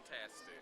fantastic.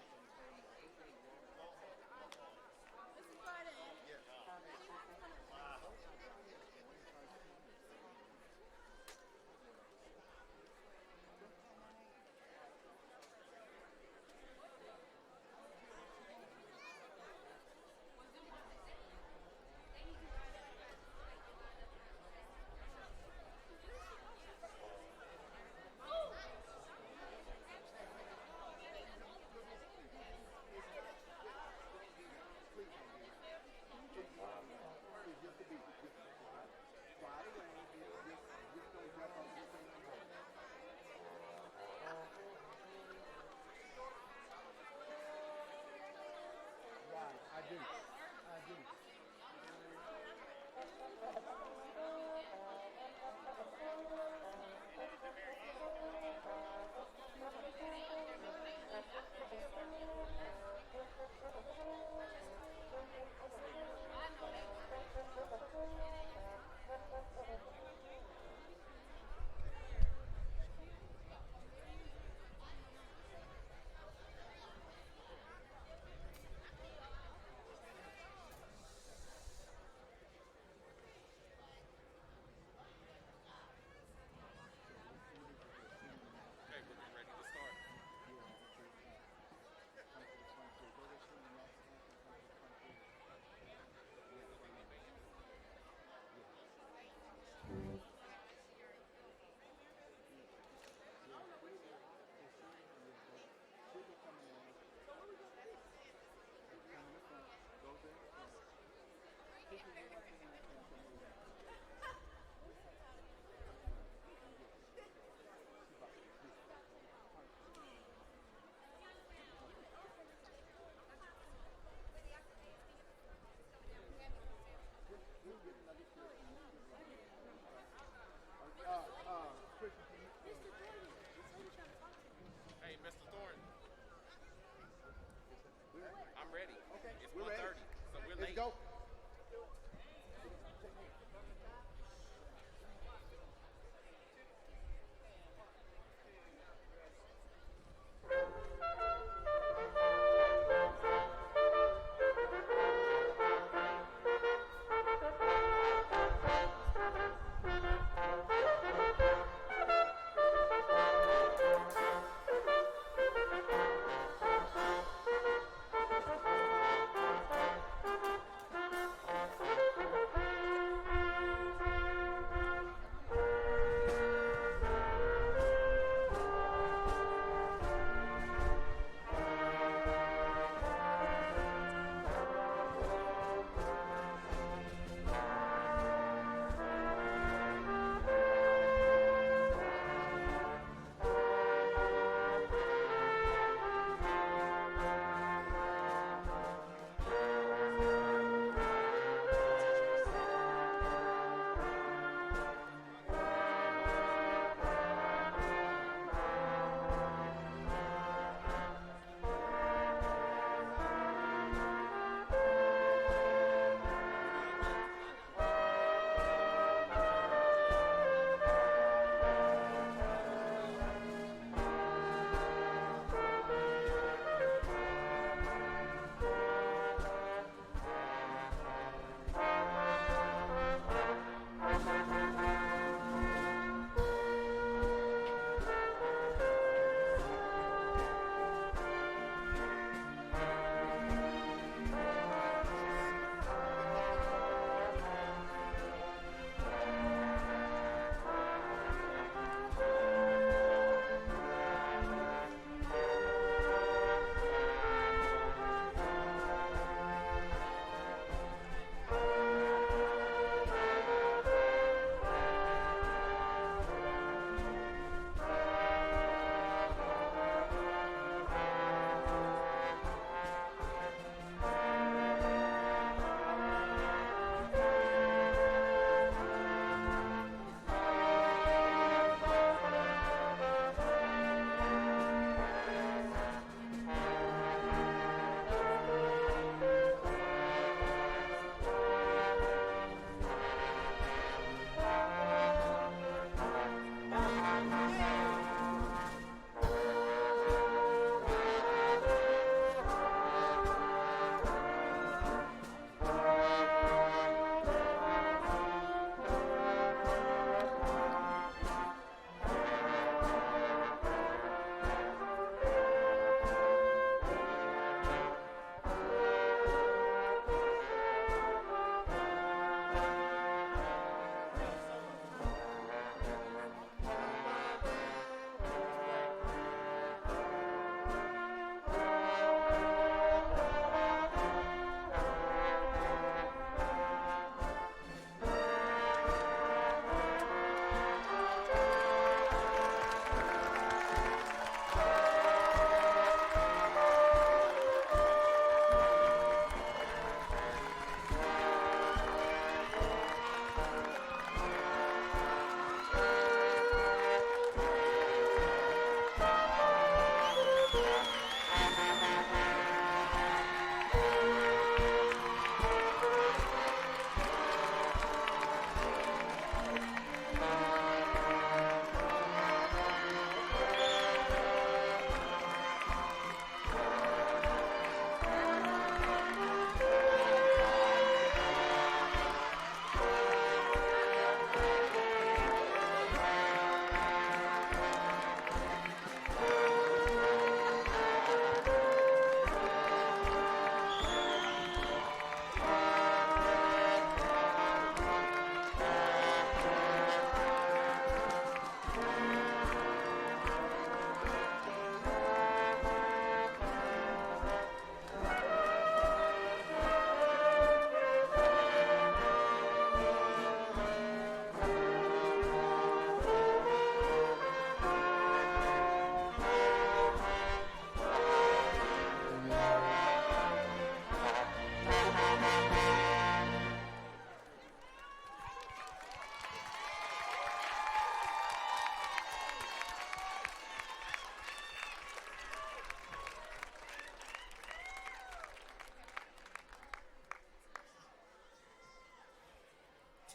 Okay, we're getting ready to start. Hey, Mr. Thornton, I'm ready. It's We're ready. 1:30, so we're Let's late. go.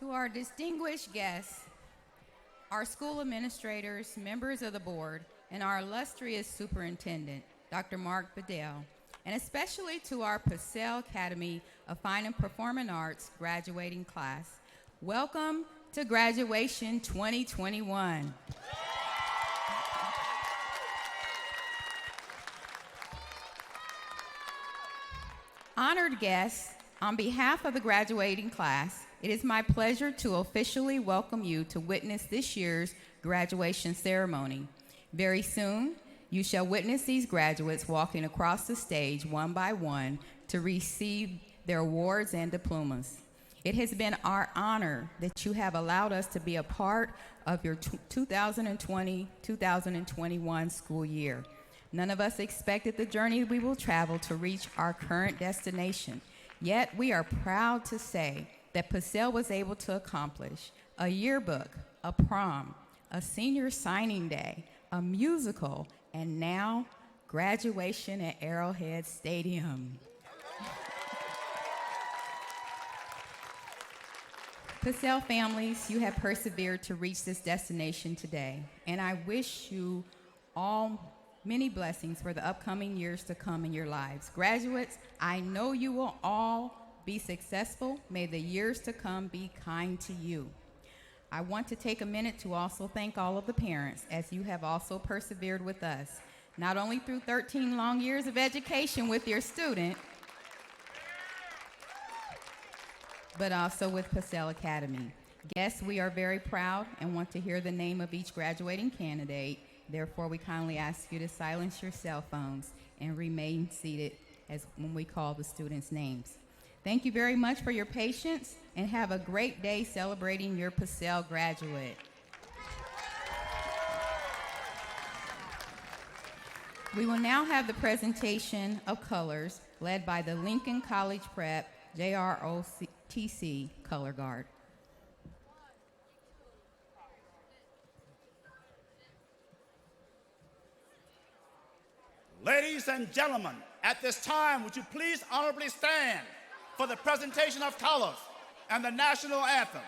To our distinguished guests, our school administrators, members of the board, and our illustrious superintendent, Dr. Mark Bedell, and especially to our Paseo Academy of Fine and Performing Arts graduating class, welcome to Graduation 2021. Honored guests, on behalf of the graduating class, it is my pleasure to officially welcome you to witness this year's graduation ceremony. Very soon, you shall witness these graduates walking across the stage one by one to receive their awards and diplomas. It has been our honor that you have allowed us to be a part of your 2020-2021 school year. None of us expected the journey we will travel to reach our current destination. Yet we are proud to say that Paseo was able to accomplish a yearbook, a prom, a senior signing day, a musical, and now graduation at Arrowhead Stadium. Paseo families, you have persevered to reach this destination today, and I wish you all many blessings for the upcoming years to come in your lives. Graduates, I know you will all be successful. May the years to come be kind to you. I want to take a minute to also thank all of the parents, as you have also persevered with us, not only through 13 long years of education with your student, but also with Paseo Academy. Guests, we are very proud and want to hear the name of each graduating candidate. Therefore, we kindly ask you to silence your cell phones and remain seated as when we call the students' names. Thank you very much for your patience, and have a great day celebrating your Paseo graduate. We will now have the presentation of colors led by the Lincoln College Prep JROTC Color Guard. Ladies and gentlemen, at this time, would you please honorably stand for the presentation of colors and the national anthem.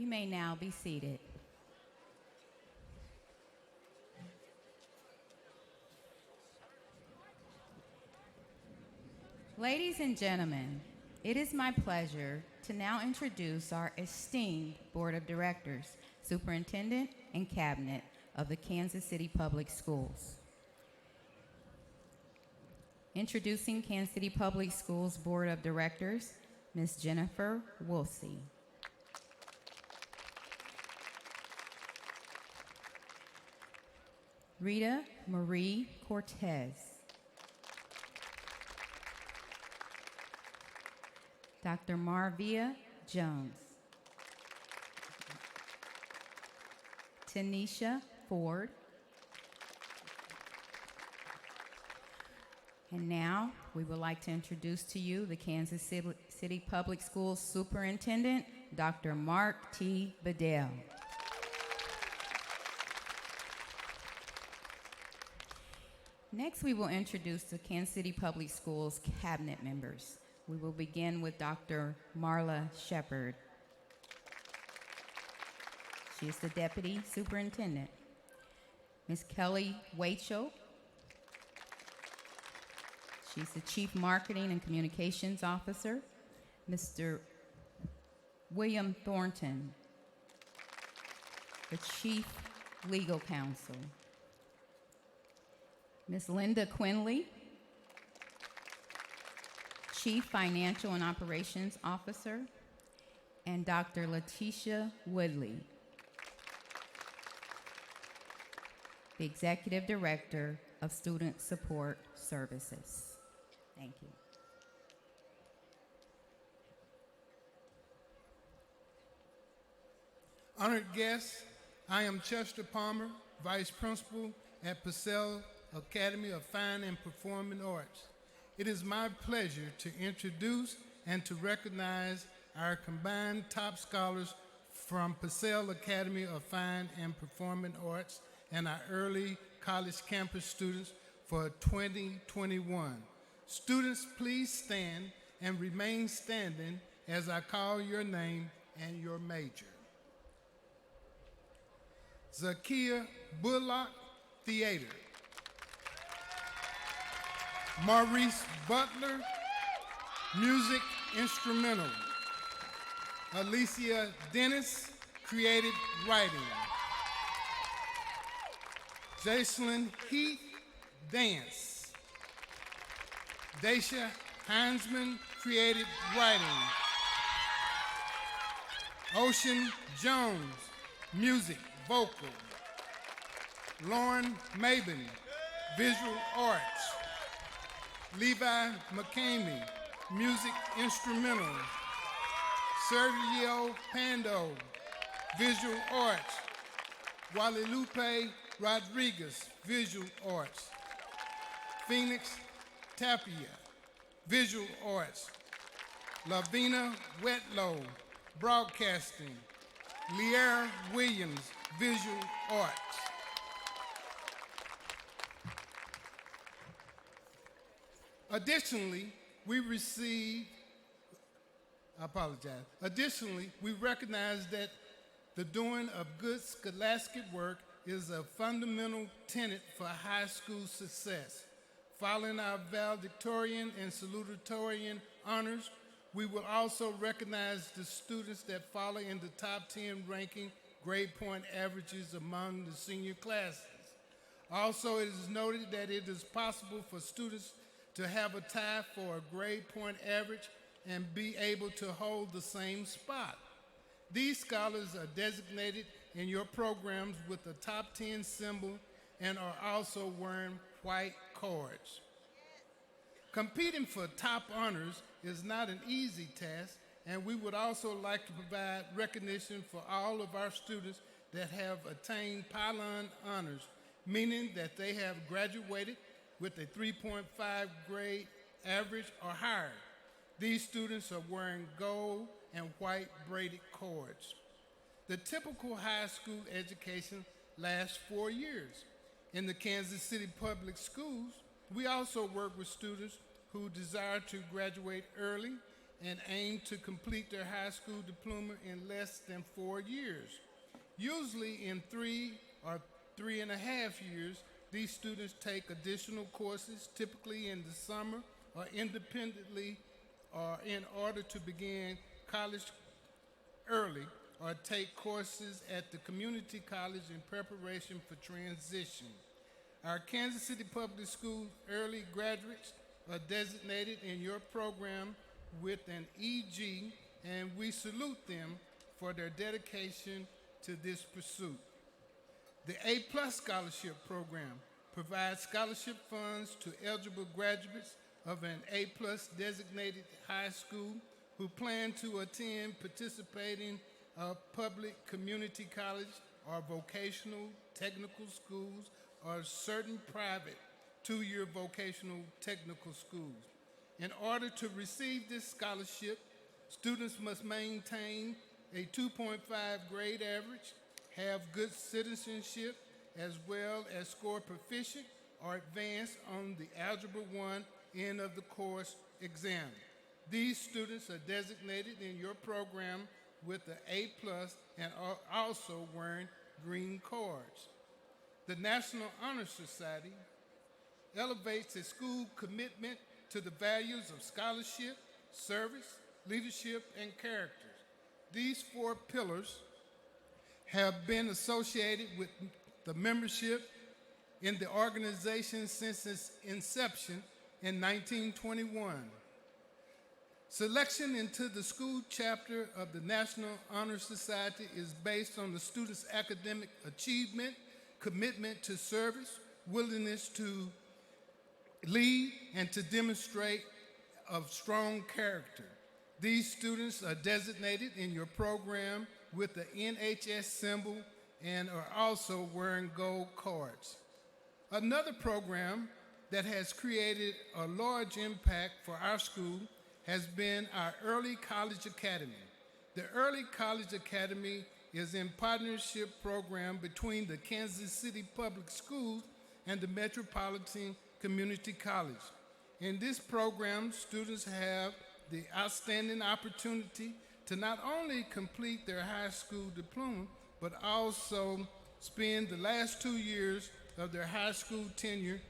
You may now be seated. Ladies and gentlemen, it is my pleasure to now introduce our esteemed Board of Directors, Superintendent, and Cabinet of the Kansas City Public Schools. Introducing Kansas City Public Schools Board of Directors, Ms. Jennifer Woolsey. Rita Marie Cortez. Dr. Marvia Jones. Tanisha Ford. And now we would like to introduce to you the Kansas City Public Schools Superintendent, Dr. Mark T. Bedell. Next, we will introduce the Kansas City Public Schools Cabinet members. We will begin with Dr. Marla Shepard. She is the Deputy Superintendent. Ms. Kelly Wachel. She's the Chief Marketing and Communications Officer. Mr. William Thornton, the Chief Legal Counsel. Ms. Linda Quinley, Chief Financial and Operations Officer, and Dr. Letitia Woodley, the Executive Director of Student Support Services. Thank you. Honored guests, I am Chester Palmer, Vice Principal at Paseo Academy of Fine and Performing Arts. It is my pleasure to introduce and to recognize our combined top scholars from Paseo Academy of Fine and Performing Arts and our early college campus students for 2021. Students, please stand and remain standing as I call your name and your major. Zakia Bullock, Theater. Maurice Butler, Music Instrumental. Alicia Dennis, Creative Writing. Jacelyn Heath, Dance. Daisha Heinzman, Creative Writing. Ocean Jones, Music, Vocal. Lauren Mabin, Visual Arts. Levi McCamey, Music Instrumental. Sergio Pando, Visual Arts. Guadalupe Rodriguez, Visual Arts. Phoenix Tapia, Visual Arts. Lavina Wetlow, Broadcasting. Lear Williams, Visual Arts. Additionally, we recognize that the doing of good scholastic work is a fundamental tenet for high school success. Following our valedictorian and salutatorian honors, we will also recognize the students that follow in the top 10 ranking grade point averages among the senior classes. Also, it is noted that it is possible for students to have a tie for a grade point average and be able to hold the same spot. These scholars are designated in your programs with the top 10 symbol and are also wearing white cards. Competing for top honors is not an easy task, and we would also like to provide recognition for all of our students that have attained Pylon honors, meaning that they have graduated with a 3.5 grade average or higher. These students are wearing gold and white braided cords. The typical high school education lasts 4 years. In the Kansas City Public Schools, we also work with students who desire to graduate early and aim to complete their high school diploma in less than 4 years. Usually in 3 or 3.5 years, these students take additional courses, typically in the summer or independently, or in order to begin college early, or take courses at the community college in preparation for transition. Our Kansas City Public Schools early graduates are designated in your program with an EG, and we salute them for their dedication to this pursuit. The A-Plus Scholarship Program provides scholarship funds to eligible graduates of an A-Plus designated high school who plan to attend participating public community college or vocational technical schools or certain private two-year vocational technical schools. In order to receive this scholarship, students must maintain a 2.5 grade average, have good citizenship, as well as score proficient or advanced on the Algebra 1 end of the course exam. These students are designated in your program with the A+ and are also wearing green cards. The National Honor Society elevates a school commitment to the values of scholarship, service, leadership, and character. These 4 pillars have been associated with the membership in the organization since its inception in 1921. Selection into the school chapter of the National Honor Society is based on the student's academic achievement, commitment to service, willingness to lead, and to demonstrate of strong character. These students are designated in your program with the NHS symbol and are also wearing gold cards. Another program that has created a large impact for our school has been our Early College Academy. The Early College Academy is in partnership program between the Kansas City Public Schools and the Metropolitan Community College. In this program, students have the outstanding opportunity to not only complete their high school diploma, but also spend the last 2 years of their high school tenure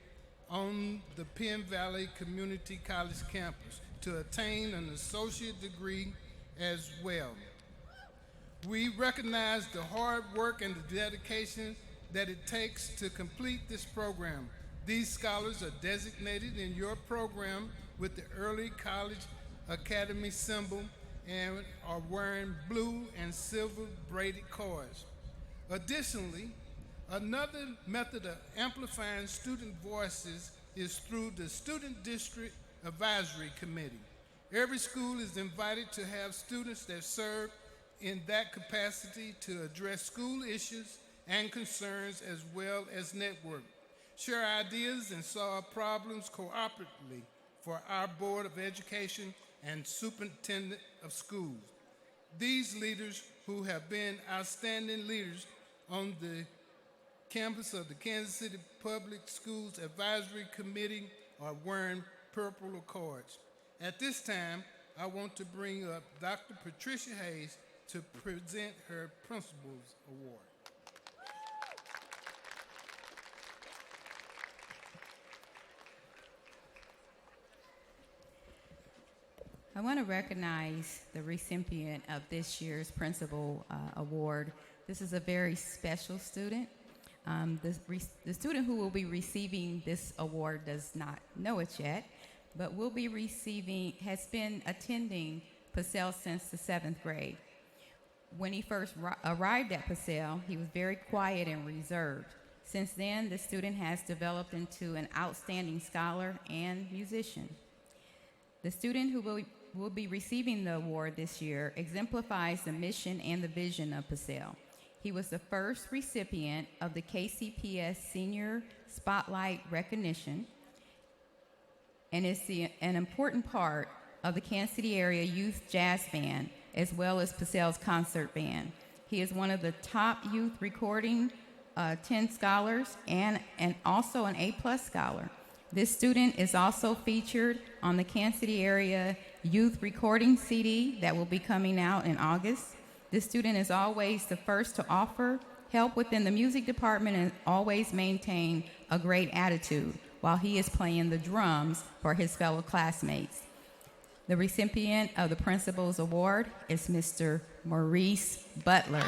on the Penn Valley Community College campus to attain an associate degree as well. We recognize the hard work and the dedication that it takes to complete this program. These scholars are designated in your program with the Early College Academy symbol and are wearing blue and silver braided cards. Additionally, another method of amplifying student voices is through the Student District Advisory Committee. Every school is invited to have students that serve in that capacity to address school issues and concerns as well as network, share ideas, and solve problems cooperatively for our Board of Education and Superintendent of Schools. These leaders, who have been outstanding leaders on the campus of the Kansas City Public Schools Advisory Committee, are wearing purple cards. At this time, I want to bring up Dr. Patricia Hayes to present her Principal's Award. I want to recognize the recipient of this year's Principal Award. This is a very special student. The student who will be receiving this award does not know it yet, but has been attending Paseo since the 7th grade. When he first arrived at Paseo, he was very quiet and reserved. Since then, the student has developed into an outstanding scholar and musician. The student who will be receiving the award this year exemplifies the mission and the vision of Paseo. He was the first recipient of the KCPS Senior Spotlight Recognition and is an important part of the Kansas City Area Youth Jazz Band, as well as Paseo's concert band. He is one of the top youth recording 10 scholars and also an A+ scholar. This student is also featured on the Kansas City Area youth recording CD that will be coming out in August. This student is always the first to offer help within the music department and always maintain a great attitude while he is playing the drums for his fellow classmates. The recipient of the Principal's Award is Mr. Maurice Butler.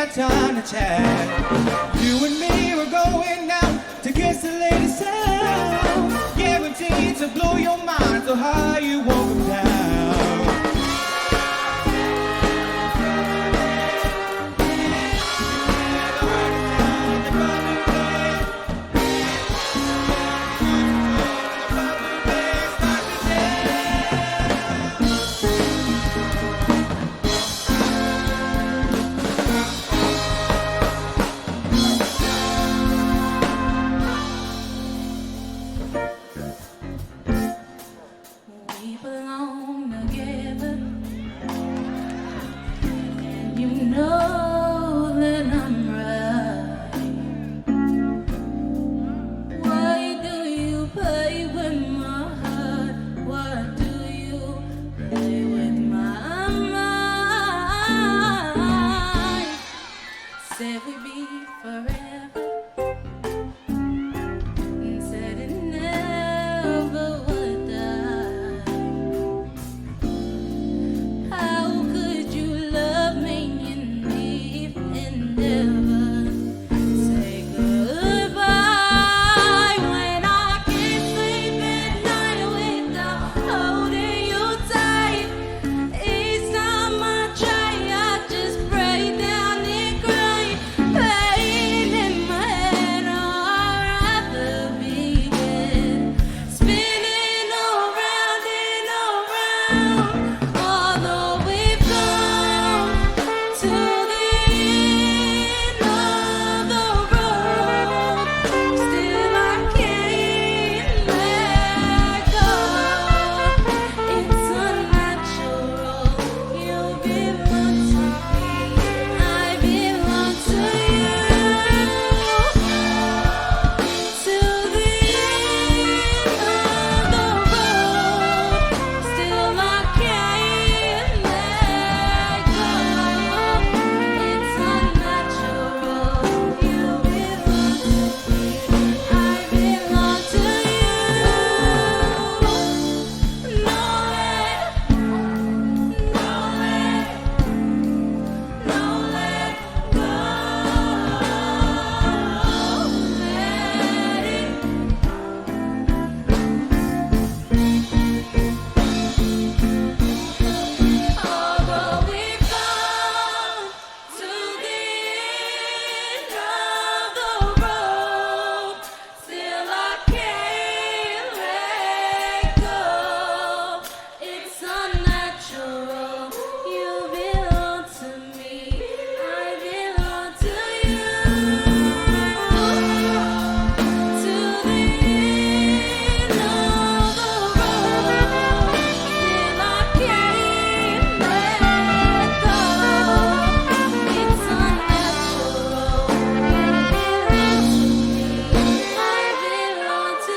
got time to chat. You and me were going out to kiss the ladies sound. Guaranteed to blow your mind, so how you walk them down. We belong together, and you know that I'm right. Why do you play with my heart? Why do you play with my mind? Said we'd be forever, and said it never would die. How could you love me and leave and never say goodbye? When I can't sleep at night without holding you tight, each time I try, I just break down and cry. Pain in my head, oh, I'd rather be dead. Spinning around and around, although we've come to the end of the road, still I can't let go. It's unnatural. You belong to me, I belong to you. To the end of the road, still I can't let go. It's unnatural. You belong to me, I belong to you. No let, no let, no let go. Let it. Although we've come to the end of the road, still I can't let go. It's unnatural. You belong to me, I belong to you. To the end of the road, still I can't let go. It's unnatural. You belong to me, I belong to you.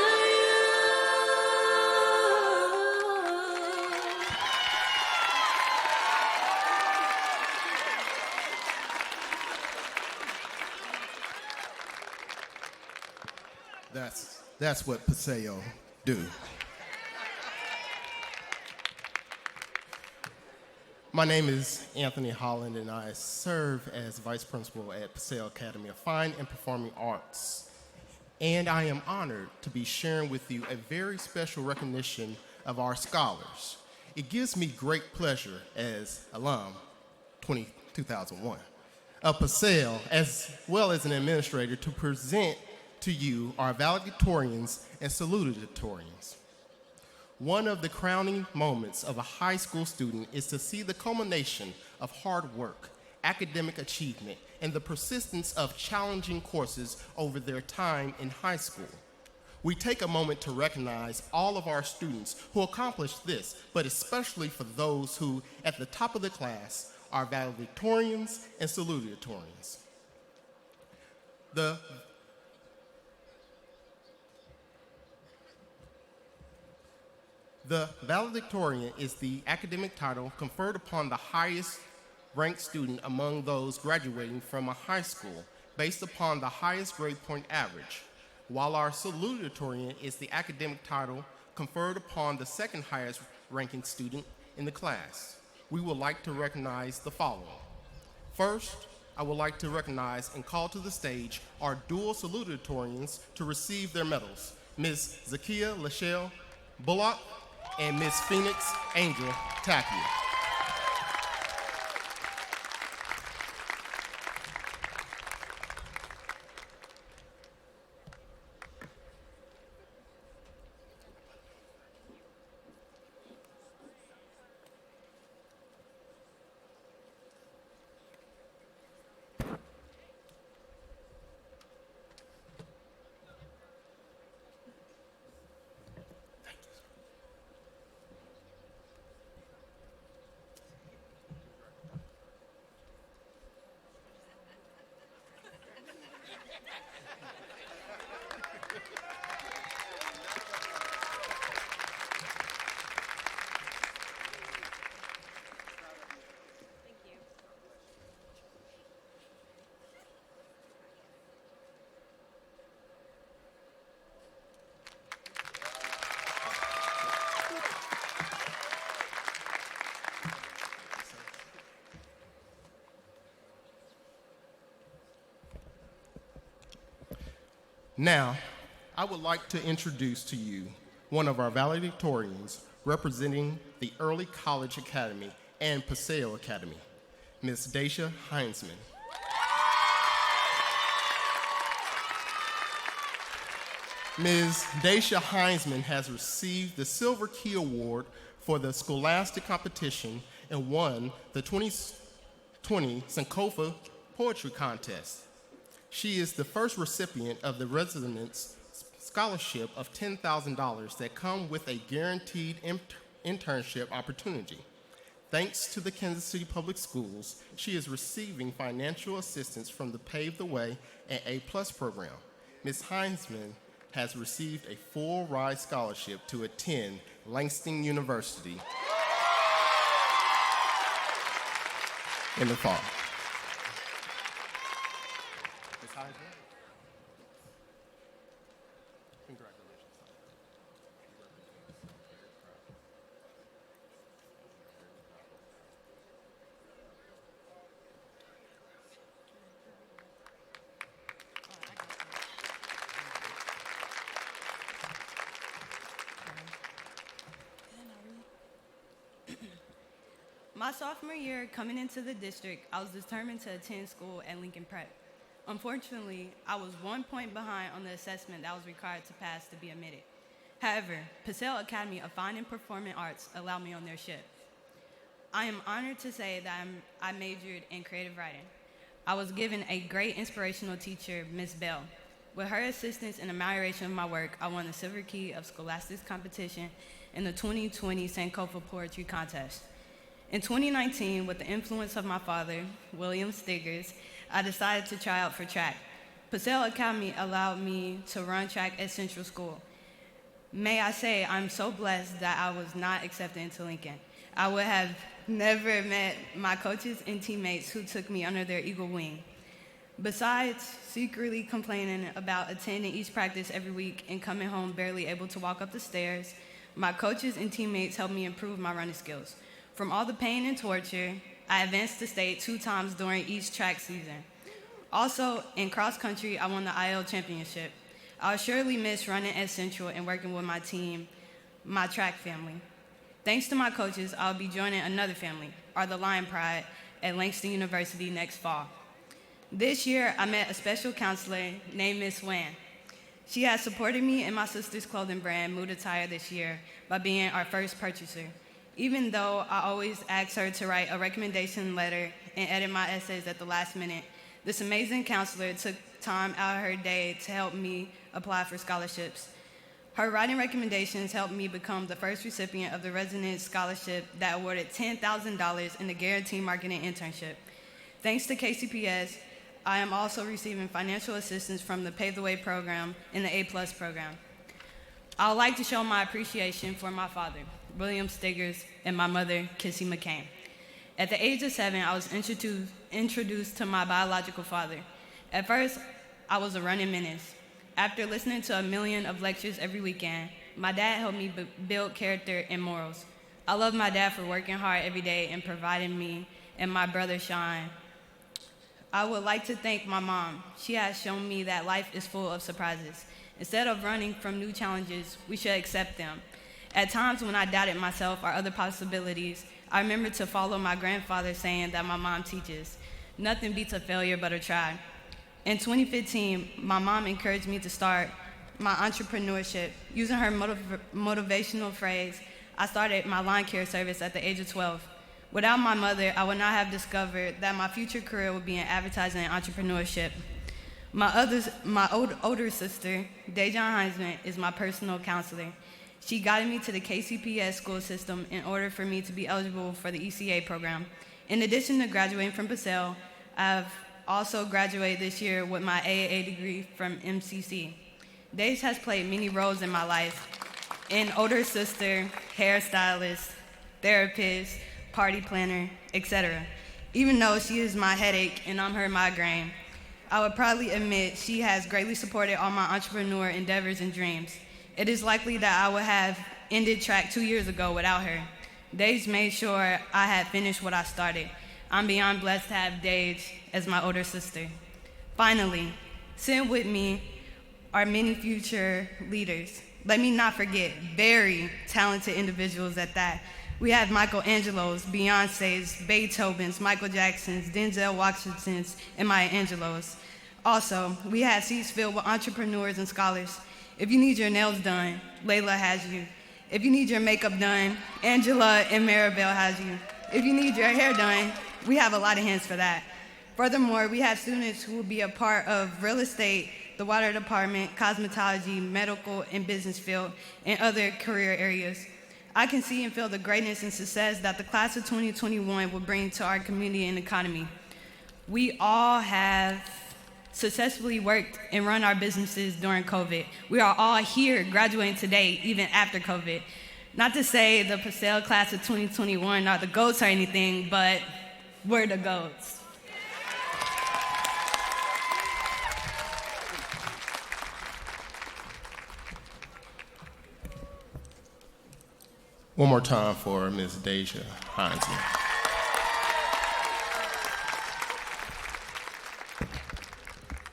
That's what Paseo do. My name is Anthony Holland, and I serve as Vice Principal at Paseo Academy of Fine and Performing Arts. And I am honored to be sharing with you a very special recognition of our scholars. It gives me great pleasure as alum 2001 of Paseo, as well as an administrator, to present to you our valedictorians and salutatorians. One of the crowning moments of a high school student is to see the culmination of hard work, academic achievement, and the persistence of challenging courses over their time in high school. We take a moment to recognize all of our students who accomplished this, but especially for those who, at the top of the class, are valedictorians and salutatorians. The valedictorian is the academic title conferred upon the highest ranked student among those graduating from a high school based upon the highest grade point average, while our salutatorian is the academic title conferred upon the second highest ranking student in the class. We would like to recognize the following. First, I would like to recognize and call to the stage our dual salutatorians to receive their medals, Ms. Zakia Lachelle Bullock and Ms. Phoenix Angel Tacky. Now, I would like to introduce to you one of our valedictorians representing the Early College Academy and Paseo Academy, Ms. Daisha Heinzman. Ms. Daisha Heinzman has received the Silver Key Award for the Scholastic Competition and won the 2020 Sankofa Poetry Contest. She is the first recipient of the Residence Scholarship of $10,000 that come with a guaranteed internship opportunity. Thanks to the Kansas City Public Schools, she is receiving financial assistance from the Pave the Way and A+ program. Ms. Heinzman has received a full ride scholarship to attend Langston University in the fall. Ms. Heinzman, congratulations. My sophomore year, coming into the district, I was determined to attend school at Lincoln Prep. Unfortunately, I was 1 point behind on the assessment that was required to pass to be admitted. However, Paseo Academy of Fine and Performing Arts allowed me on their ship. I am honored to say that I majored in creative writing. I was given a great inspirational teacher, Ms. Bell. With her assistance and admiration of my work, I won the Silver Key of Scholastics competition in the 2020 Sankofa Poetry Contest. In 2019, with the influence of my father, William Stiggers, I decided to try out for track. Paseo Academy allowed me to run track at Central School. May I say, I'm so blessed that I was not accepted into Lincoln. I would have never met my coaches and teammates who took me under their eagle wing. Besides secretly complaining about attending each practice every week and coming home barely able to walk up the stairs, my coaches and teammates helped me improve my running skills. From all the pain and torture, I advanced to state 2 times during each track season. Also, in cross country, I won the IL championship. I'll surely miss running at Central and working with my team, my track family. Thanks to my coaches, I'll be joining another family, the Lion Pride, at Langston University next fall. This year, I met a special counselor named Miss Wan. She has supported me and my sister's clothing brand, Mood Attire, this year by being our first purchaser. Even though I always ask her to write a recommendation letter and edit my essays at the last minute, this amazing counselor took time out of her day to help me apply for scholarships. Her writing recommendations helped me become the first recipient of the Residence Scholarship that awarded $10,000 in the Guaranteed Marketing Internship. Thanks to KCPS, I am also receiving financial assistance from the Pave the Way program and the A+ program. I would like to show my appreciation for my father, William Stiggers, and my mother, Kissy McCain. At the age of 7, I was introduced to my biological father. At first, I was a running menace. After listening to a million of lectures every weekend, my dad helped me build character and morals. I love my dad for working hard every day and providing me and my brother Sean I would like to thank my mom. She has shown me that life is full of surprises. Instead of running from new challenges, we should accept them. At times when I doubted myself or other possibilities, I remember to follow my grandfather's saying that my mom teaches, nothing beats a failure but a try. In 2015, my mom encouraged me to start my entrepreneurship. Using her motivational phrase, I started my lawn care service at the age of 12. Without my mother, I would not have discovered that my future career would be in advertising and entrepreneurship. My older sister, Dejan Heinzman, is my personal counselor. She guided me to the KCPS school system in order for me to be eligible for the ECA program. In addition to graduating from Paseo, I've also graduated this year with my AAA degree from MCC. Dej has played many roles in my life: an older sister, hairstylist, therapist, party planner, etc. Even though she is my headache and I'm her migraine, I would proudly admit she has greatly supported all my entrepreneur endeavors and dreams. It is likely that I would have ended track 2 years ago without her. Dej made sure I had finished what I started. I'm beyond blessed to have Dej as my older sister. Finally, sitting with me are many future leaders. Let me not forget very talented individuals at that. We have Michelangelo's, Beyonce's, Beethoven's, Michael Jackson's, Denzel Washington's, and Maya Angelou's. Also, we have seats filled with entrepreneurs and scholars. If you need your nails done, Layla has you. If you need your makeup done, Angela and Maribel has you. If you need your hair done, we have a lot of hands for that. Furthermore, we have students who will be a part of real estate, the water department, cosmetology, medical, and business field, and other career areas. I can see and feel the greatness and success that the class of 2021 will bring to our community and economy. We all have successfully worked and run our businesses during COVID. We are all here graduating today, even after COVID. Not to say the Paseo class of 2021 are the GOATs or anything, but we're the GOATs. One more time for Ms. Deja Heinzman.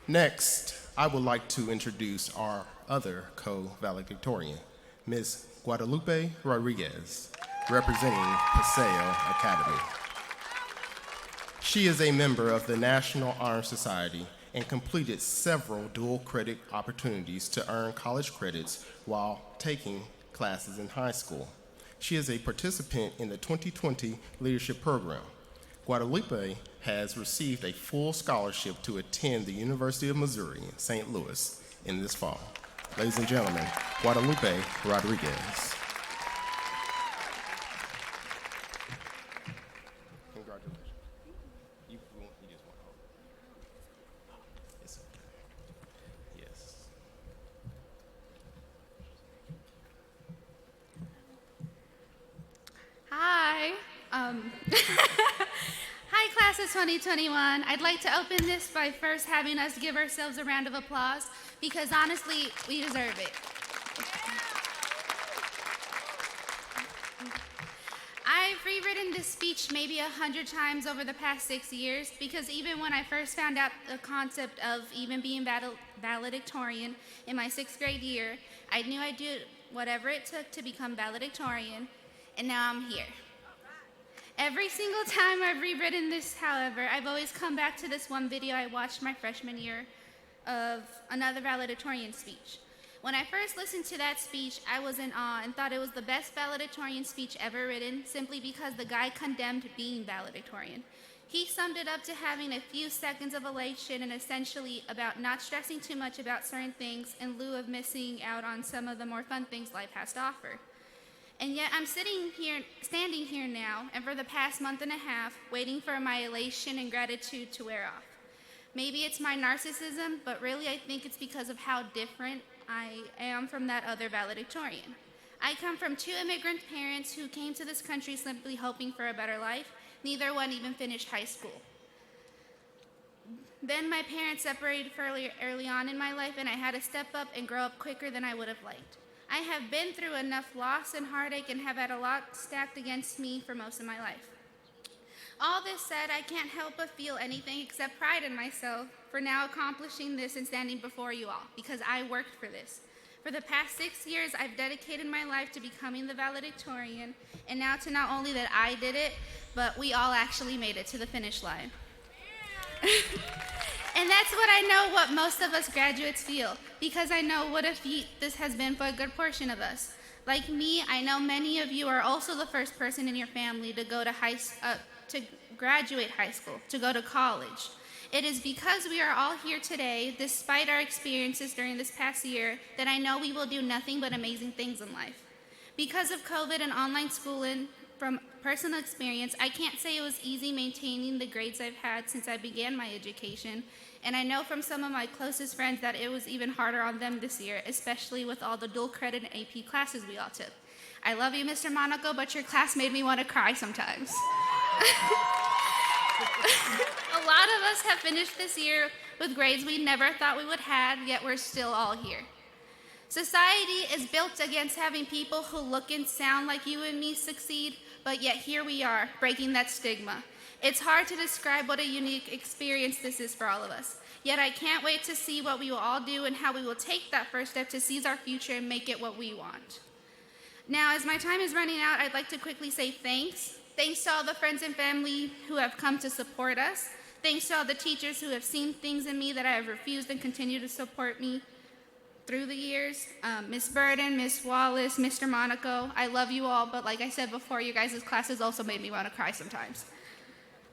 Next, I would like to introduce our other co-valedictorian, Ms. Guadalupe Rodriguez, representing Paseo Academy. She is a member of the National Honor Society and completed several dual credit opportunities to earn college credits while taking classes in high school. She is a participant in the 2020 Leadership Program. Guadalupe has received a full scholarship to attend the University of Missouri in St. Louis in this fall. Ladies and gentlemen, Guadalupe Rodriguez. Congratulations. You just went home. It's okay. Yes. Hi. Hi, class of 2021. I'd like to open this by first having us give ourselves a round of applause because honestly, we deserve it. I've rewritten this speech maybe 100 times over the past 6 years because even when I first found out the concept of even being valedictorian in my 6th grade year, I knew I'd do whatever it took to become valedictorian, and now I'm here. Every single time I've rewritten this, however, I've always come back to this one video I watched my freshman year of another valedictorian speech. When I first listened to that speech, I was in awe and thought it was the best valedictorian speech ever written simply because the guy condemned being valedictorian. He summed it up to having a few seconds of elation and essentially about not stressing too much about certain things in lieu of missing out on some of the more fun things life has to offer. And yet I'm standing here now, and for the past month and a half, waiting for my elation and gratitude to wear off. Maybe it's my narcissism, but really I think it's because of how different I am from that other valedictorian. I come from 2 immigrant parents who came to this country simply hoping for a better life. Neither one even finished high school. Then my parents separated early on in my life, and I had to step up and grow up quicker than I would have liked. I have been through enough loss and heartache and have had a lot stacked against me for most of my life. All this said, I can't help but feel anything except pride in myself for now accomplishing this and standing before you all, because I worked for this. For the past 6 years, I've dedicated my life to becoming the valedictorian, and now to not only that I did it, but we all actually made it to the finish line. And that's what I know what most of us graduates feel, because I know what a feat this has been for a good portion of us. Like me, I know many of you are also the first person in your family to go to to graduate high school, to go to college. It is because we are all here today, despite our experiences during this past year, that I know we will do nothing but amazing things in life. Because of COVID and online schooling, from personal experience, I can't say it was easy maintaining the grades I've had since I began my education, and I know from some of my closest friends that it was even harder on them this year, especially with all the dual credit and AP classes we all took. I love you, Mr. Monaco, but your class made me want to cry sometimes. A lot of us have finished this year with grades we never thought we would have, yet we're still all here. Society is built against having people who look and sound like you and me succeed, but yet here we are, breaking that stigma. It's hard to describe what a unique experience this is for all of us. Yet I can't wait to see what we will all do and how we will take that first step to seize our future and make it what we want. Now, as my time is running out, I'd like to quickly say thanks. Thanks to all the friends and family who have come to support us. Thanks to all the teachers who have seen things in me that I have refused and continue to support me through the years. Miss Burden, Miss Wallace, Mr. Monaco, I love you all, but like I said before, your guys' classes also made me want to cry sometimes.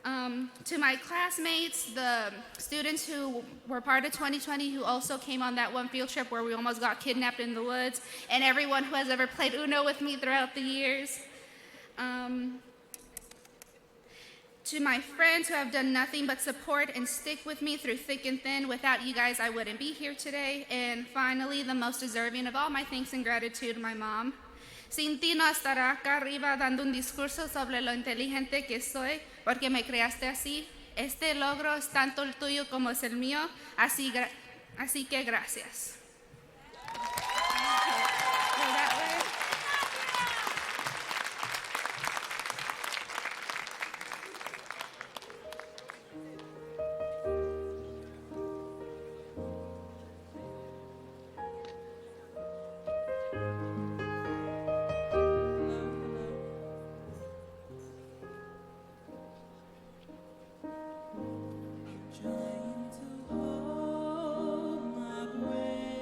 To my classmates, the students who were part of 2020 who also came on that one field trip where we almost got kidnapped in the woods, and everyone who has ever played Uno with me throughout the years. To my friends who have done nothing but support and stick with me through thick and thin. Without you guys, I wouldn't be here today. And finally, the most deserving of all my thanks and gratitude, my mom. Sin ti no estará acá arriba dando un discurso sobre lo inteligente que soy, porque me creaste así. Este logro es tanto el tuyo como es el mío, así que gracias. Trying to hold my breath.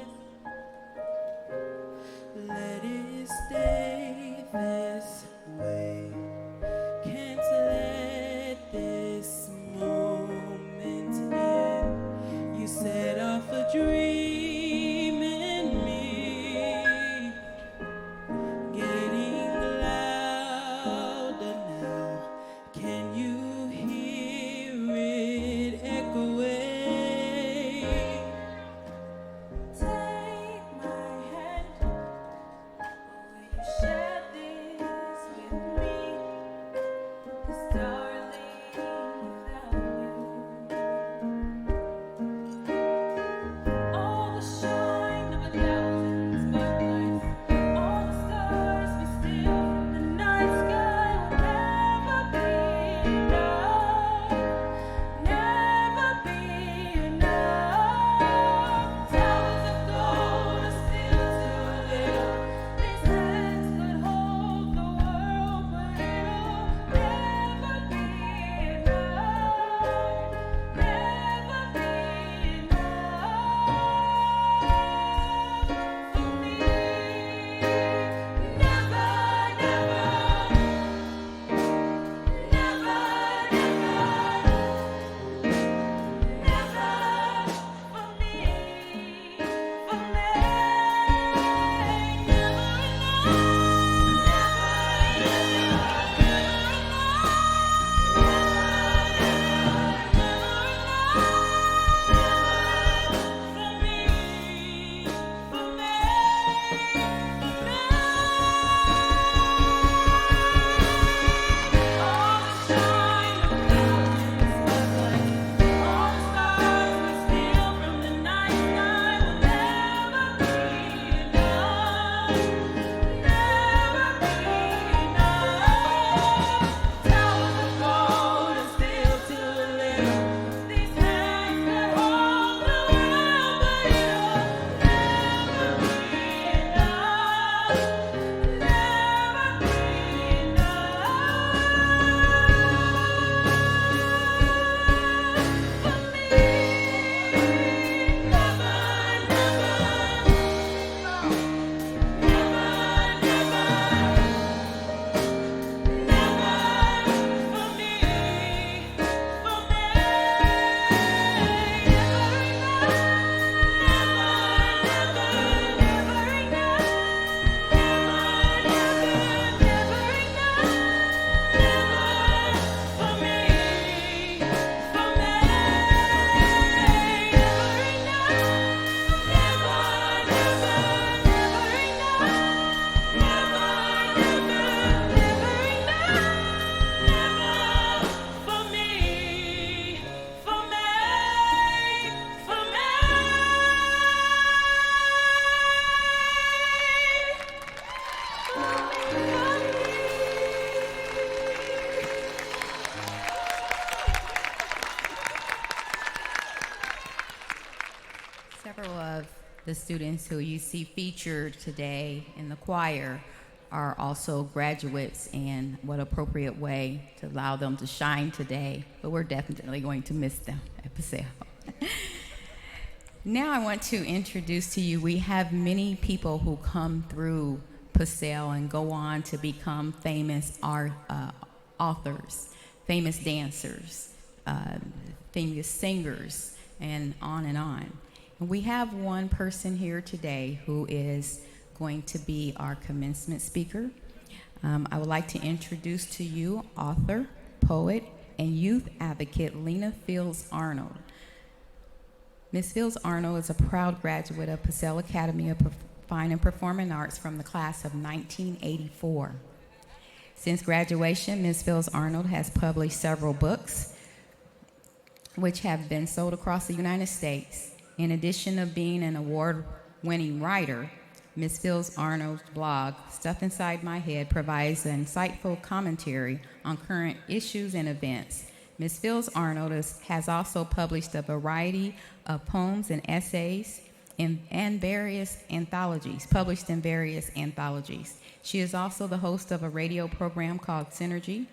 Several of the students who you see featured today in the choir are also graduates, and what appropriate way to allow them to shine today, but we're definitely going to miss them at Paseo. Now I want to introduce to you, we have many people who come through Paseo and go on to become famous authors, famous dancers, famous singers, and on and on. And we have one person here today who is going to be our commencement speaker. I would like to introduce to you author, poet, and youth advocate Lena Fields Arnold. Ms. Fields Arnold is a proud graduate of Paseo Academy of Fine and Performing Arts from the class of 1984. Since graduation, Ms. Fields Arnold has published several books which have been sold across the United States. In addition of being an award-winning writer, Ms. Fields Arnold's blog, Stuff Inside My Head, provides an insightful commentary on current issues and events. Ms. Fields Arnold has also published a variety of poems and essays and various anthologies, published in various anthologies. She is also the host of a radio program called Synergy,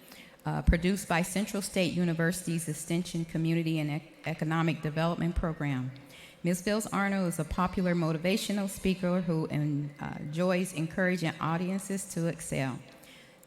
produced by Central State University's Extension Community and Economic Development Program. Ms. Fields Arnold is a popular motivational speaker who enjoys encouraging audiences to excel.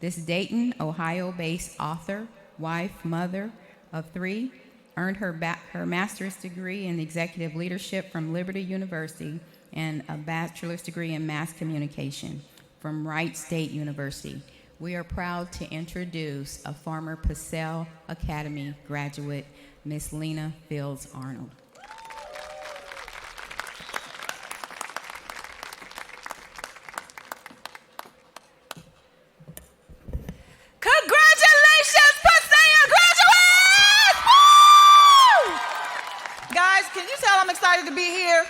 This Dayton, Ohio-based author, wife, mother of 3, earned her master's degree in executive leadership from Liberty University and a bachelor's degree in mass communication from Wright State University. We are proud to introduce a former Paseo Academy graduate, Miss Lena Fields Arnold. Congratulations, Paseo graduates! Woo! Guys, can you tell I'm excited to be here?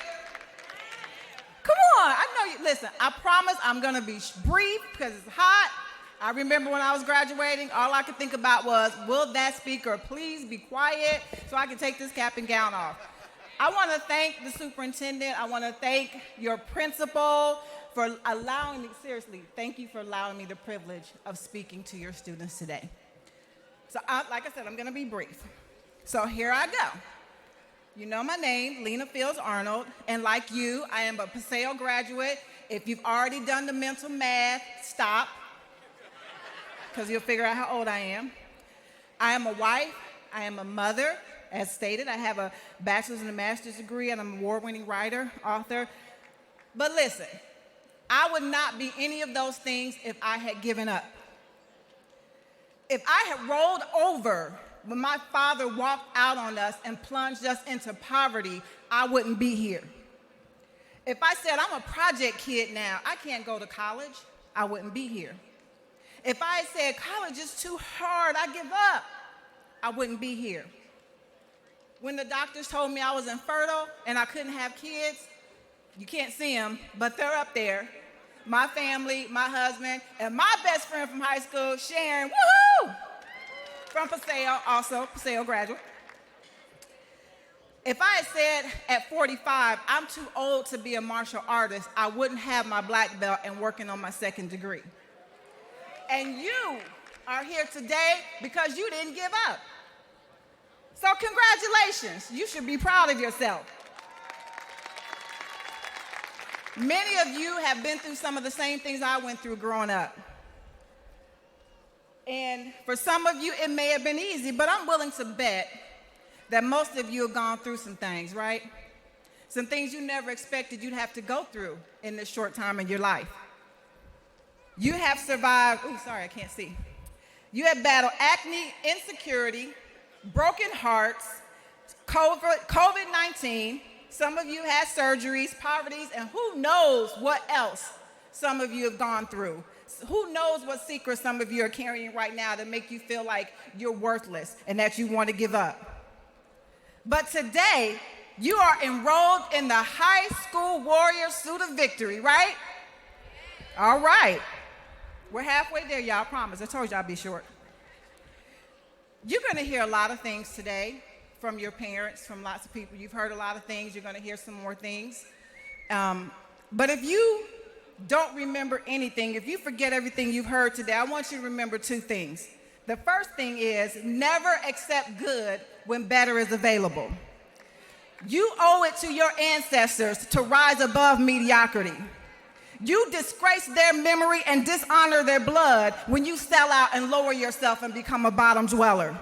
Come on, I know you. Listen, I promise I'm gonna be brief because it's hot. I remember when I was graduating, all I could think about was, will that speaker please be quiet so I can take this cap and gown off? I want to thank the superintendent. I want to thank your principal for allowing me, seriously, thank you for allowing me the privilege of speaking to your students today. So like I said, I'm going to be brief. So here I go. You know my name, Lena Fields Arnold, and like you, I am a Paseo graduate. If you've already done the mental math, stop, because you'll figure out how old I am. I am a wife. I am a mother. As stated, I have a bachelor's and a master's degree, and I'm an award-winning writer, author. But listen, I would not be any of those things if I had given up. If I had rolled over when my father walked out on us and plunged us into poverty, I wouldn't be here. If I said, I'm a project kid now, I can't go to college, I wouldn't be here. If I said, college is too hard, I give up, I wouldn't be here. When the doctors told me I was infertile and I couldn't have kids, you can't see them, but they're up there. My family, my husband, and my best friend from high school, Sharon, woohoo! From Paseo, also Paseo graduate. If I had said at 45, I'm too old to be a martial artist, I wouldn't have my black belt and working on my second degree. And you are here today because you didn't give up. So congratulations, you should be proud of yourself. Many of you have been through some of the same things I went through growing up. And for some of you, it may have been easy, but I'm willing to bet that most of you have gone through some things, right? Some things you never expected you'd have to go through in this short time in your life. You have survived, I can't see. You have battled acne, insecurity, broken hearts, COVID-19. Some of you had surgeries, poverties, and who knows what else some of you have gone through. Who knows what secrets some of you are carrying right now that make you feel like you're worthless and that you want to give up. But today, you are enrolled in the High School Warrior Suit of Victory, right? All right. We're halfway there, y'all, promise. I told you I'd be short. You're going to hear a lot of things today from your parents, from lots of people. You've heard a lot of things. You're going to hear some more things. But if you don't remember anything, if you forget everything you've heard today, I want you to remember two things. The first thing is never accept good when better is available. You owe it to your ancestors to rise above mediocrity. You disgrace their memory and dishonor their blood when you sell out and lower yourself and become a bottom dweller.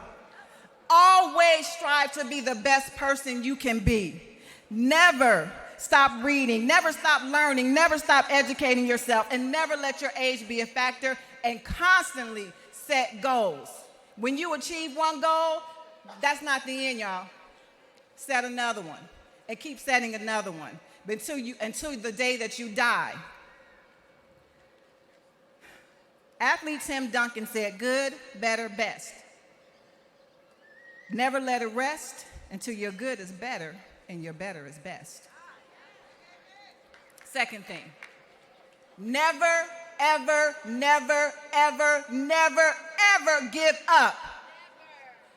Always strive to be the best person you can be. Never stop reading, never stop learning, never stop educating yourself, and never let your age be a factor, and constantly set goals. When you achieve one goal, that's not the end, y'all. Set another one, and keep setting another one until the day that you die. Athlete Tim Duncan said, good, better, best. Never let it rest until your good is better and your better is best. Second thing, never, ever, never, ever, never, ever give up.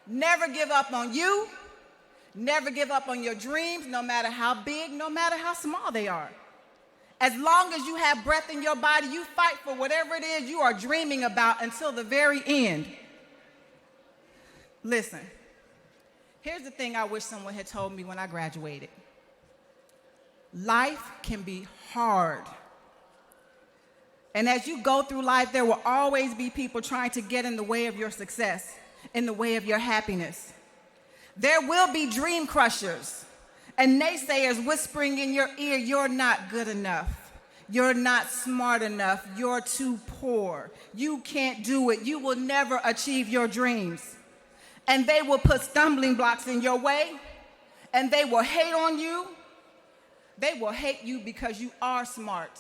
Never give up on you. Never give up on your dreams, no matter how big, no matter how small they are. As long as you have breath in your body, you fight for whatever it is you are dreaming about until the very end. Listen, here's the thing I wish someone had told me when I graduated. Life can be hard. And as you go through life, there will always be people trying to get in the way of your success, in the way of your happiness. There will be dream crushers and naysayers whispering in your ear, you're not good enough. You're not smart enough. You're too poor. You can't do it. You will never achieve your dreams. And they will put stumbling blocks in your way, and they will hate on you. They will hate you because you are smart.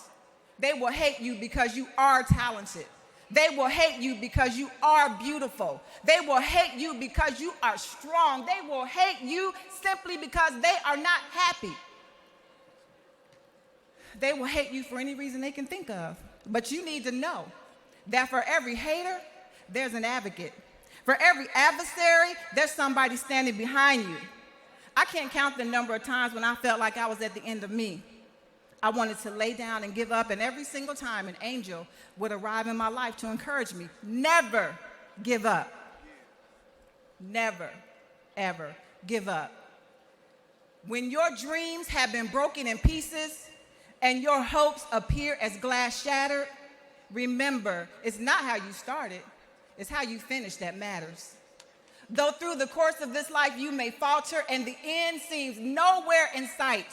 They will hate you because you are talented. They will hate you because you are beautiful. They will hate you because you are strong. They will hate you simply because they are not happy. They will hate you for any reason they can think of. But you need to know that for every hater, there's an advocate. For every adversary, there's somebody standing behind you. I can't count the number of times when I felt like I was at the end of me. I wanted to lay down and give up, and every single time an angel would arrive in my life to encourage me. Never give up. Never, ever give up. When your dreams have been broken in pieces and your hopes appear as glass shattered, remember, it's not how you started, it's how you finish that matters. Though through the course of this life you may falter and the end seems nowhere in sight,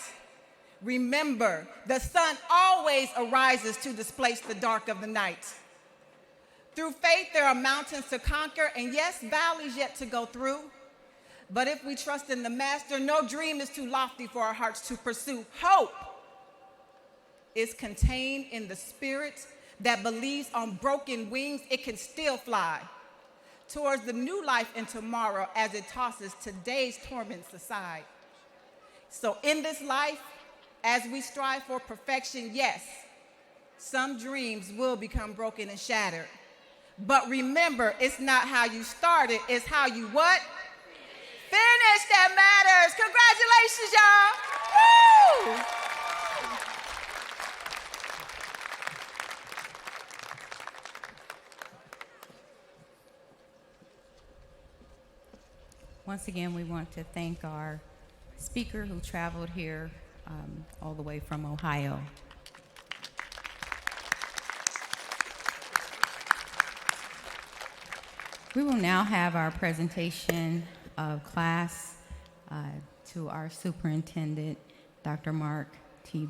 remember, the sun always arises to displace the dark of the night. Through faith, there are mountains to conquer, and yes, valleys yet to go through. But if we trust in the Master, no dream is too lofty for our hearts to pursue. Hope is contained in the spirit that believes on broken wings it can still fly towards the new life and tomorrow as it tosses today's torments aside. So in this life, as we strive for perfection, yes, some dreams will become broken and shattered. But remember, it's not how you started, it's how you what? Finish that matters. Congratulations, y'all. Woo! Once again, we want to thank our speaker who traveled here all the way from Ohio. We will now have our presentation of class to our superintendent, Dr. Mark T.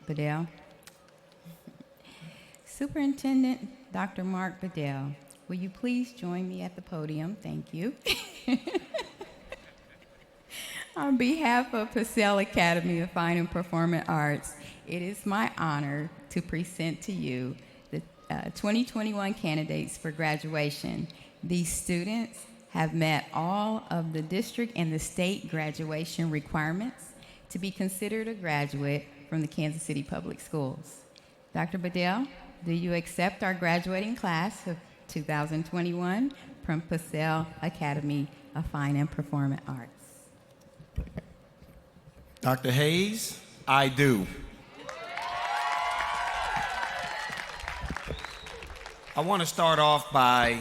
Bedell. Superintendent Dr. Mark Bedell, will you please join me at the podium? Thank you. On behalf of Paseo Academy of Fine and Performing Arts, it is my honor to present to you the 2021 candidates for graduation. These students have met all of the district and the state graduation requirements to be considered a graduate from the Kansas City Public Schools. Dr. Bedell, do you accept our graduating class of 2021 from Paseo Academy of Fine and Performing Arts? Dr. Hayes, I do. I want to start off by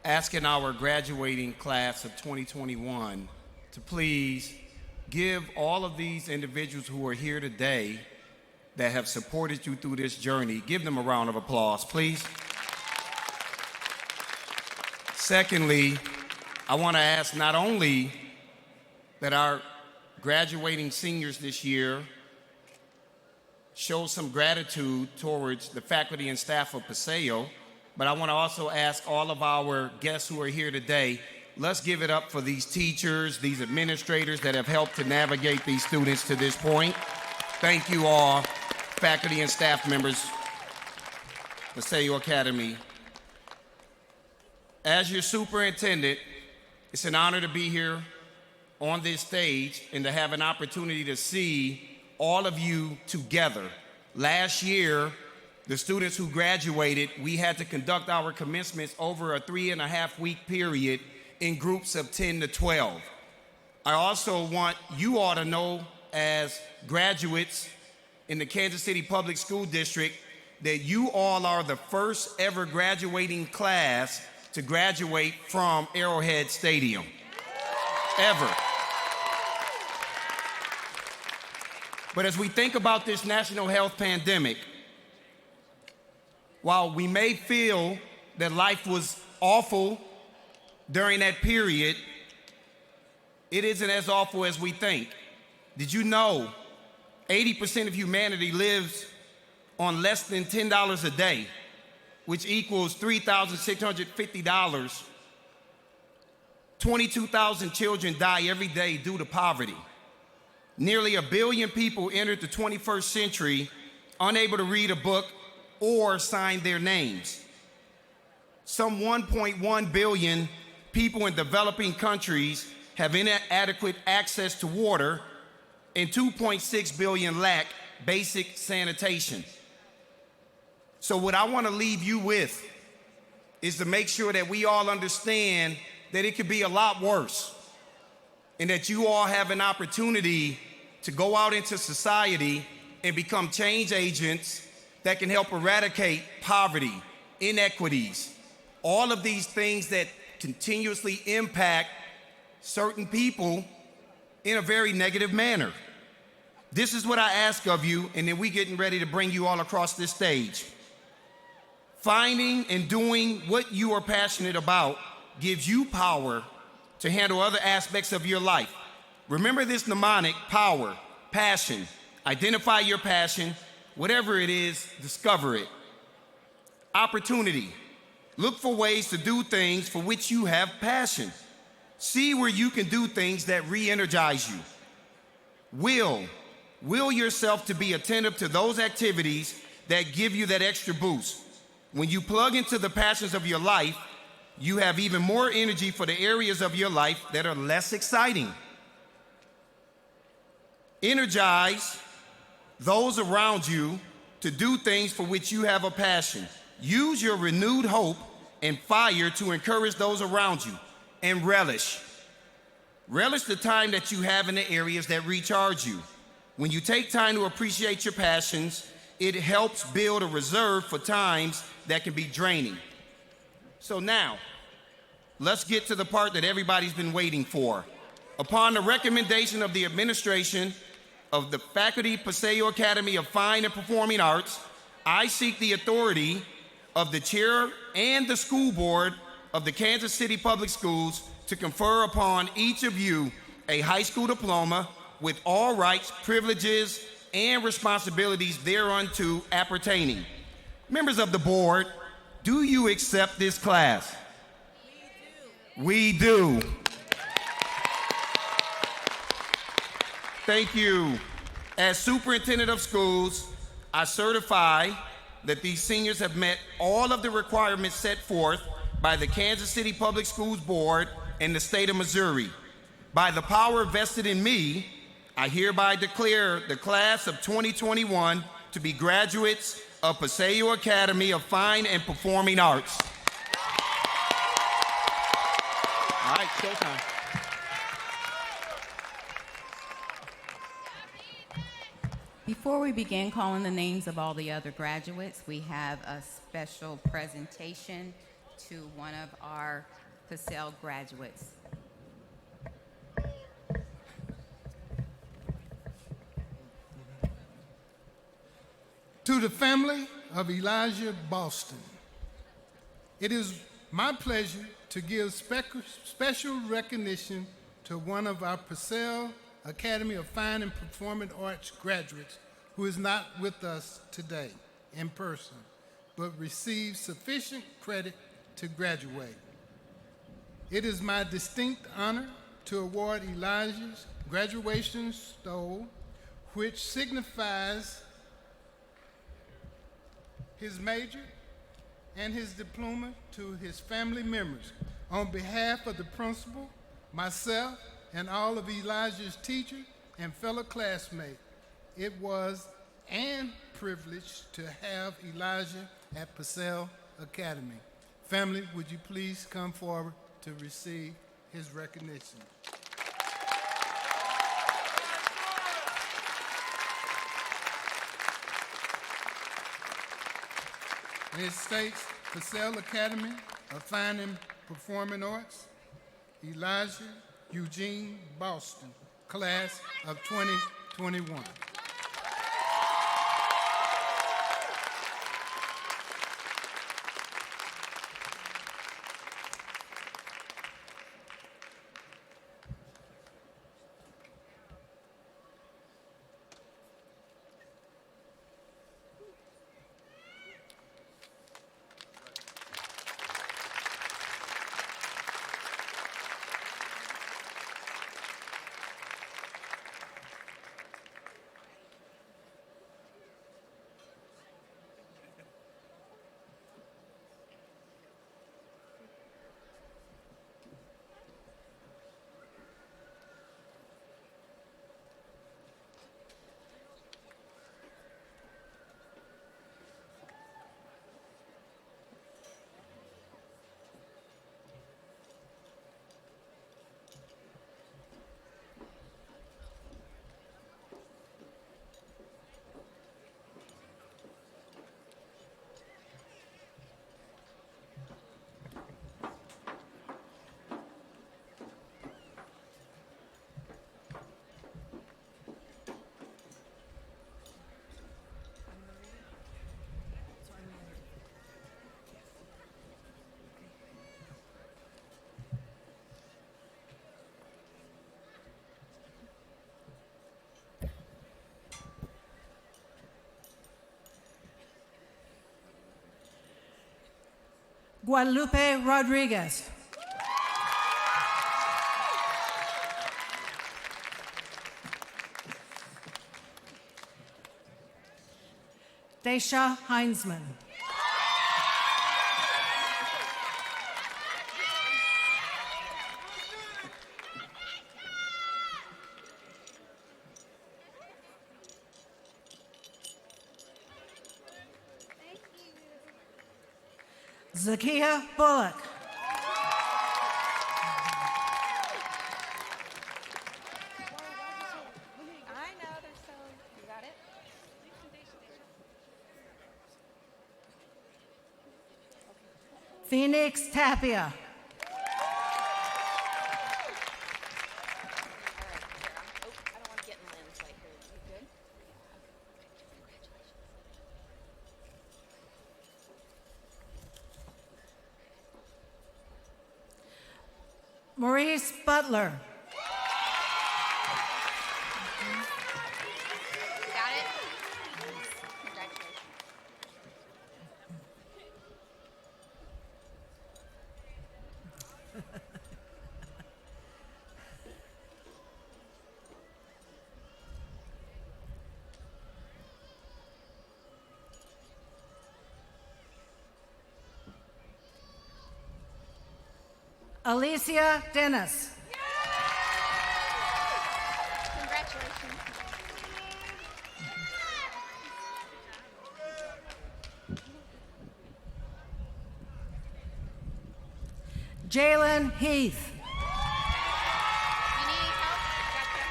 asking our graduating class of 2021 to please give all of these individuals who are here today that have supported you through this journey, give them a round of applause, please. Secondly, I want to ask not only that our graduating seniors this year show some gratitude towards the faculty and staff of Paseo, but I want to also ask all of our guests who are here today, let's give it up for these teachers, these administrators that have helped to navigate these students to this point. Thank you all, faculty and staff members, Paseo Academy. As your superintendent, it's an honor to be here on this stage and to have an opportunity to see all of you together. Last year, the students who graduated, we had to conduct our commencements over a 3.5-week period in groups of 10 to 12. I also want you all to know, as graduates in the Kansas City Public School District, that you all are the first ever graduating class to graduate from Arrowhead Stadium, ever. But as we think about this national health pandemic, while we may feel that life was awful during that period, it isn't as awful as we think. Did you know 80% of humanity lives on less than $10 a day, which equals $3,650. 22,000 children die every day due to poverty. Nearly 1 billion people entered the 21st century unable to read a book or sign their names. Some 1.1 billion people in developing countries have inadequate access to water, and 2.6 billion lack basic sanitation. So what I want to leave you with is to make sure that we all understand that it could be a lot worse, and that you all have an opportunity to go out into society and become change agents that can help eradicate poverty, inequities, all of these things that continuously impact certain people in a very negative manner. This is what I ask of you, and then we getting ready to bring you all across this stage. Finding and doing what you are passionate about gives you power to handle other aspects of your life. Remember this mnemonic: power, passion. Identify your passion. Whatever it is, discover it. Opportunity. Look for ways to do things for which you have passion. See where you can do things that re-energize you. Will yourself to be attentive to those activities that give you that extra boost. When you plug into the passions of your life, you have even more energy for the areas of your life that are less exciting. Energize those around you to do things for which you have a passion. Use your renewed hope and fire to encourage those around you, and relish. Relish the time that you have in the areas that recharge you. When you take time to appreciate your passions, it helps build a reserve for times that can be draining. So now, let's get to the part that everybody's been waiting for. Upon the recommendation of the administration of the Faculty Paseo Academy of Fine and Performing Arts, I seek the authority of the chair and the school board of the Kansas City Public Schools to confer upon each of you a high school diploma with all rights, privileges, and responsibilities thereunto appertaining. Members of the board, do you accept this class? We do. Thank you. As superintendent of schools, I certify that these seniors have met all of the requirements set forth by the Kansas City Public Schools Board and the state of Missouri. By the power vested in me, I hereby declare the class of 2021 to be graduates of Paseo Academy of Fine and Performing Arts. All right, showtime. Before we begin calling the names of all the other graduates, we have a special presentation to one of our Paseo graduates. To the family of Elijah Boston, it is my pleasure to give special recognition to one of our Paseo Academy of Fine and Performing Arts graduates who is not with us today in person, but received sufficient credit to graduate. It is my distinct honor to award Elijah's graduation stole, which signifies his major and his diploma, to his family members. On behalf of the principal, myself, and all of Elijah's teachers and fellow classmates, it was an privilege to have Elijah at Paseo Academy. Family, would you please come forward to receive his recognition? And it states, Paseo Academy of Fine and Performing Arts, Elijah Eugene Boston, class of 2021. Guadalupe Rodriguez. Daisha Heinzman. Zakia Bullock. I know there's so you got it. Phoenix Tapia. Maurice Butler. Got it? Congratulations. Alicia Dennis. Congratulations. Jalen Heath. You need help? Gotcha.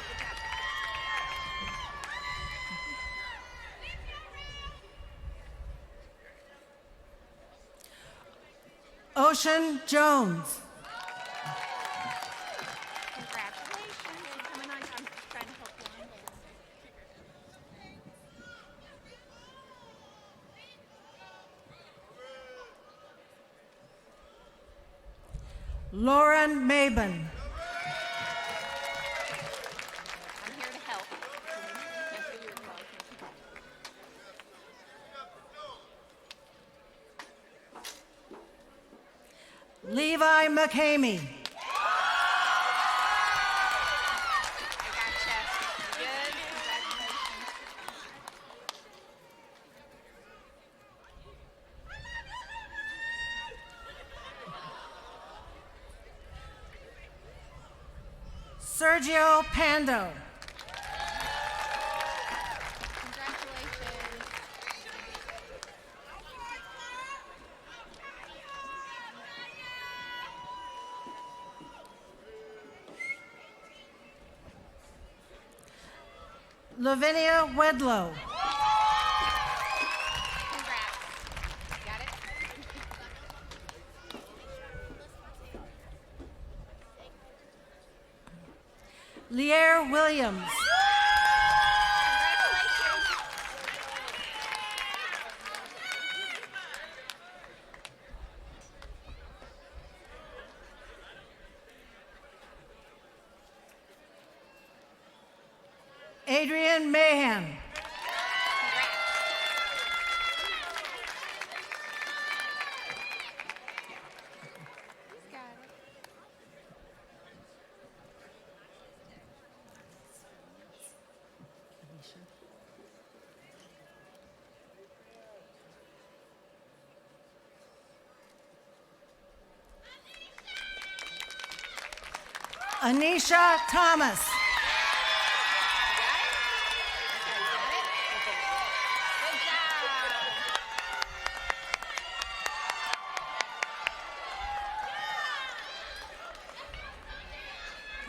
Good job. Ocean Jones. Congratulations. Coming on, I'm trying to help you on there. Lauren Maben. I'm here to help. Cancel your call. Levi McCamey. I gotcha. Good. Congratulations. Sergio Pando. Congratulations. Lavinia Wedlow. Congrats. Got it? Lear Williams. Congratulations. Adrian Mahan. Got it. Anisha Thomas.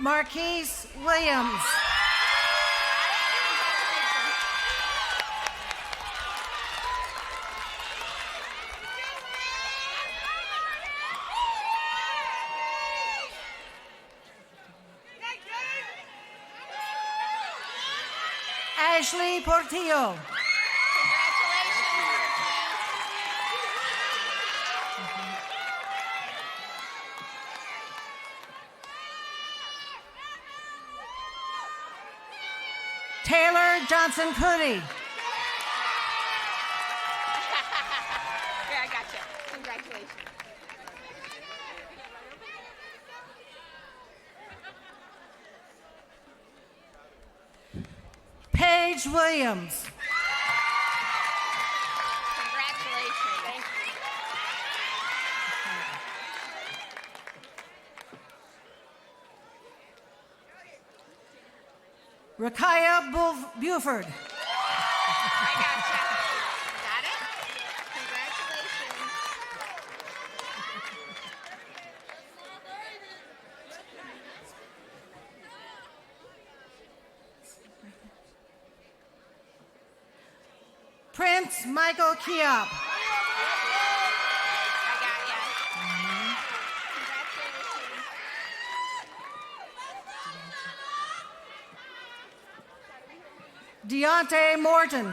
Marquise Williams. Ashley Portillo. Taylor Johnson Cootie. Yeah, I gotcha. Congratulations. Paige Williams. Congratulations. Thank you. Rakaya Buford. I gotcha. Got it? Congratulations. Prince Michael Kiop. I got ya. Congratulations. Deontay Morton.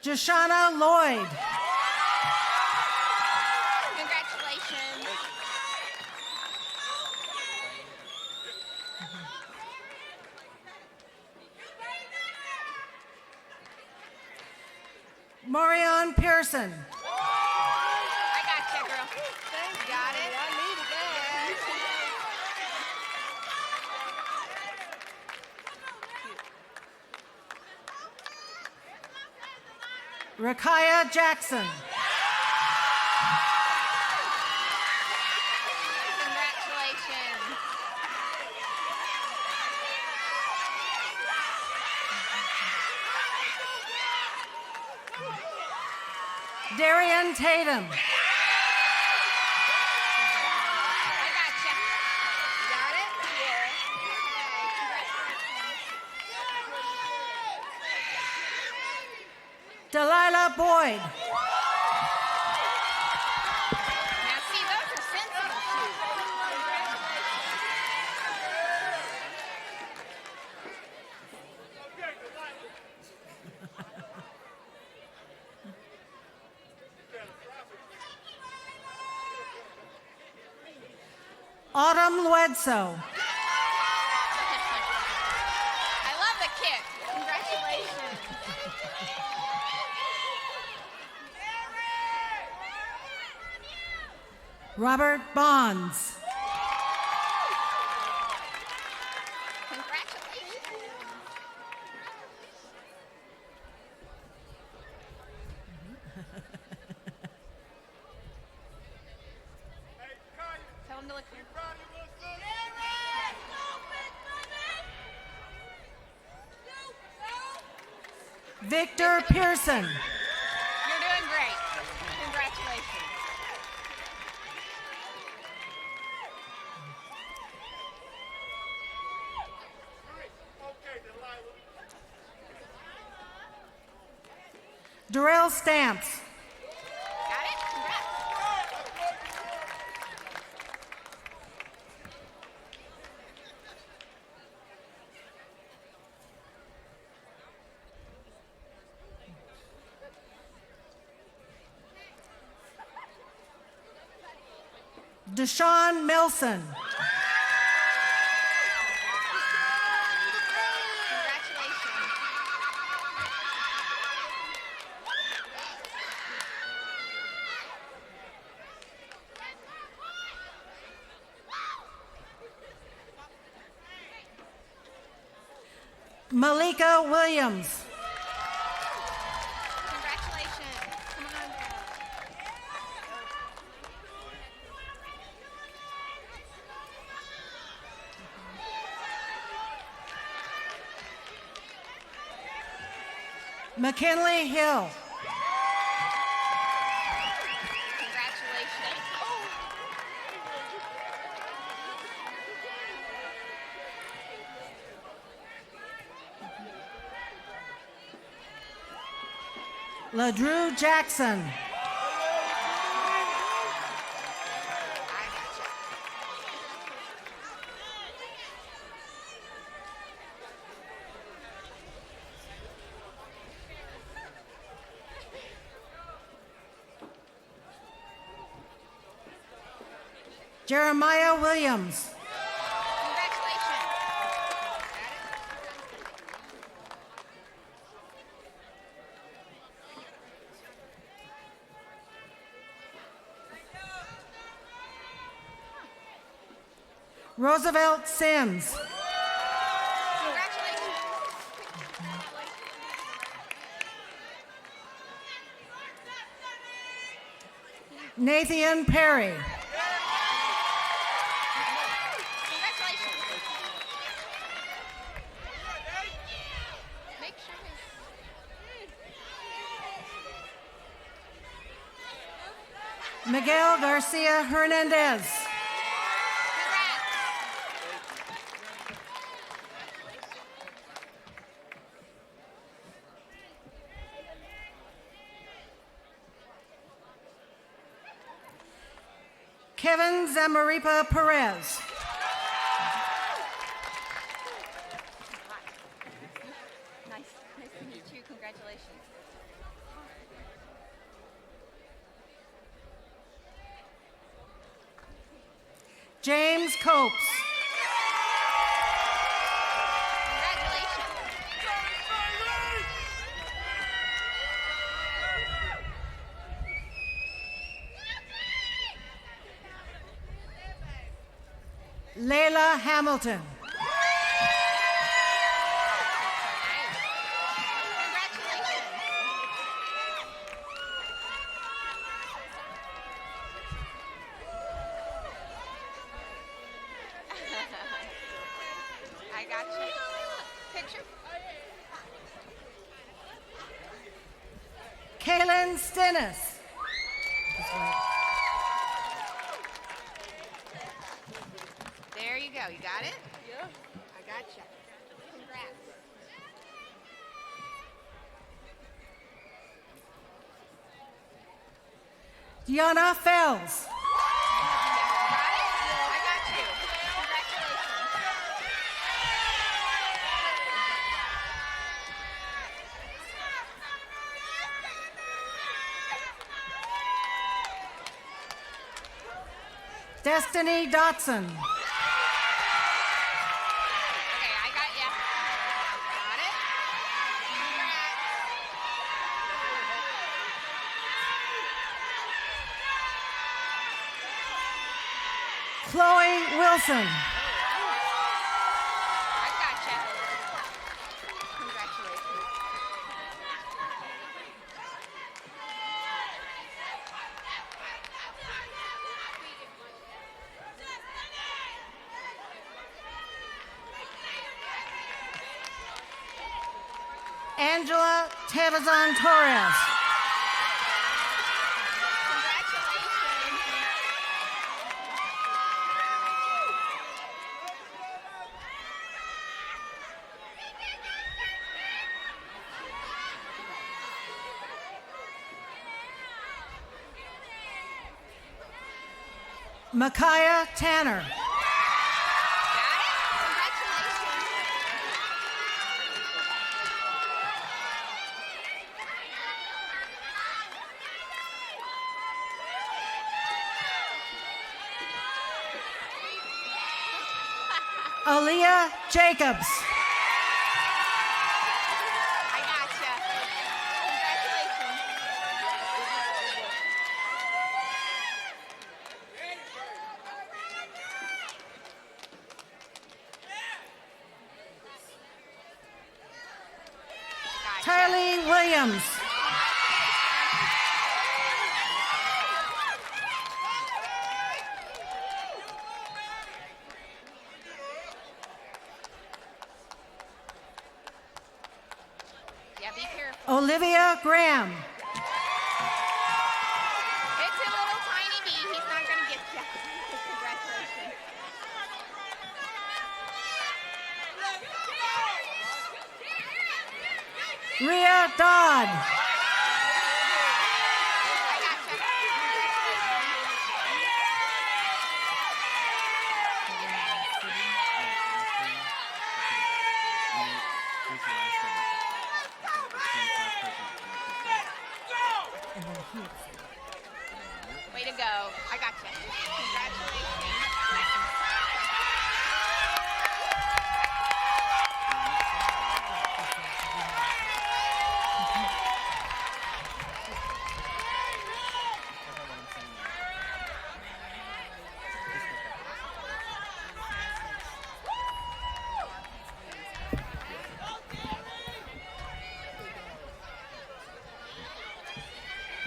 Joshana Lloyd. Congratulations. Marion Pearson. I got you, girl. Got it. I needed that. Rakaya Jackson. Congratulations. Darian Tatum. I got Delilah Boyd. Now, see, those are sensitive shoes. Autumn Luedso. I love the kick. Congratulations. Robert Bonds. Congratulations. Tell him to look here. Victor Pearson. You're doing great. Congratulations. Darrell Stamps. Got it? Congrats. Deshaun Melson. Congratulations. Malika Williams. Congratulations. Come on. McKinley Hill. Congratulations. LaDrew Jackson. Jeremiah Williams. Congratulations. Roosevelt Sims. Congratulations. Nathan Perry. Congratulations. Make sure Miguel Garcia Hernandez. Kevin Zamaripa Perez. Nice to meet you. Congratulations. James Copes. Congratulations. Layla Hamilton. I got you. Picture. Kaylin Stennis. There you go. You got it? Yeah. I got you. Congrats. Deanna Fells. I got you. Destiny Dotson. Okay, I got you. Got it? Chloe Wilson. I got you. Congratulations. Angela Tevazon Torres. Micaiah Tanner. Aaliyah Jacobs. I got you. Congratulations. Tylee Williams. Yeah, be careful. Olivia Graham. It's a little tiny bee. He's not going to get you. Congratulations. Rhea Dodd. Way to go. I got you. Congratulations.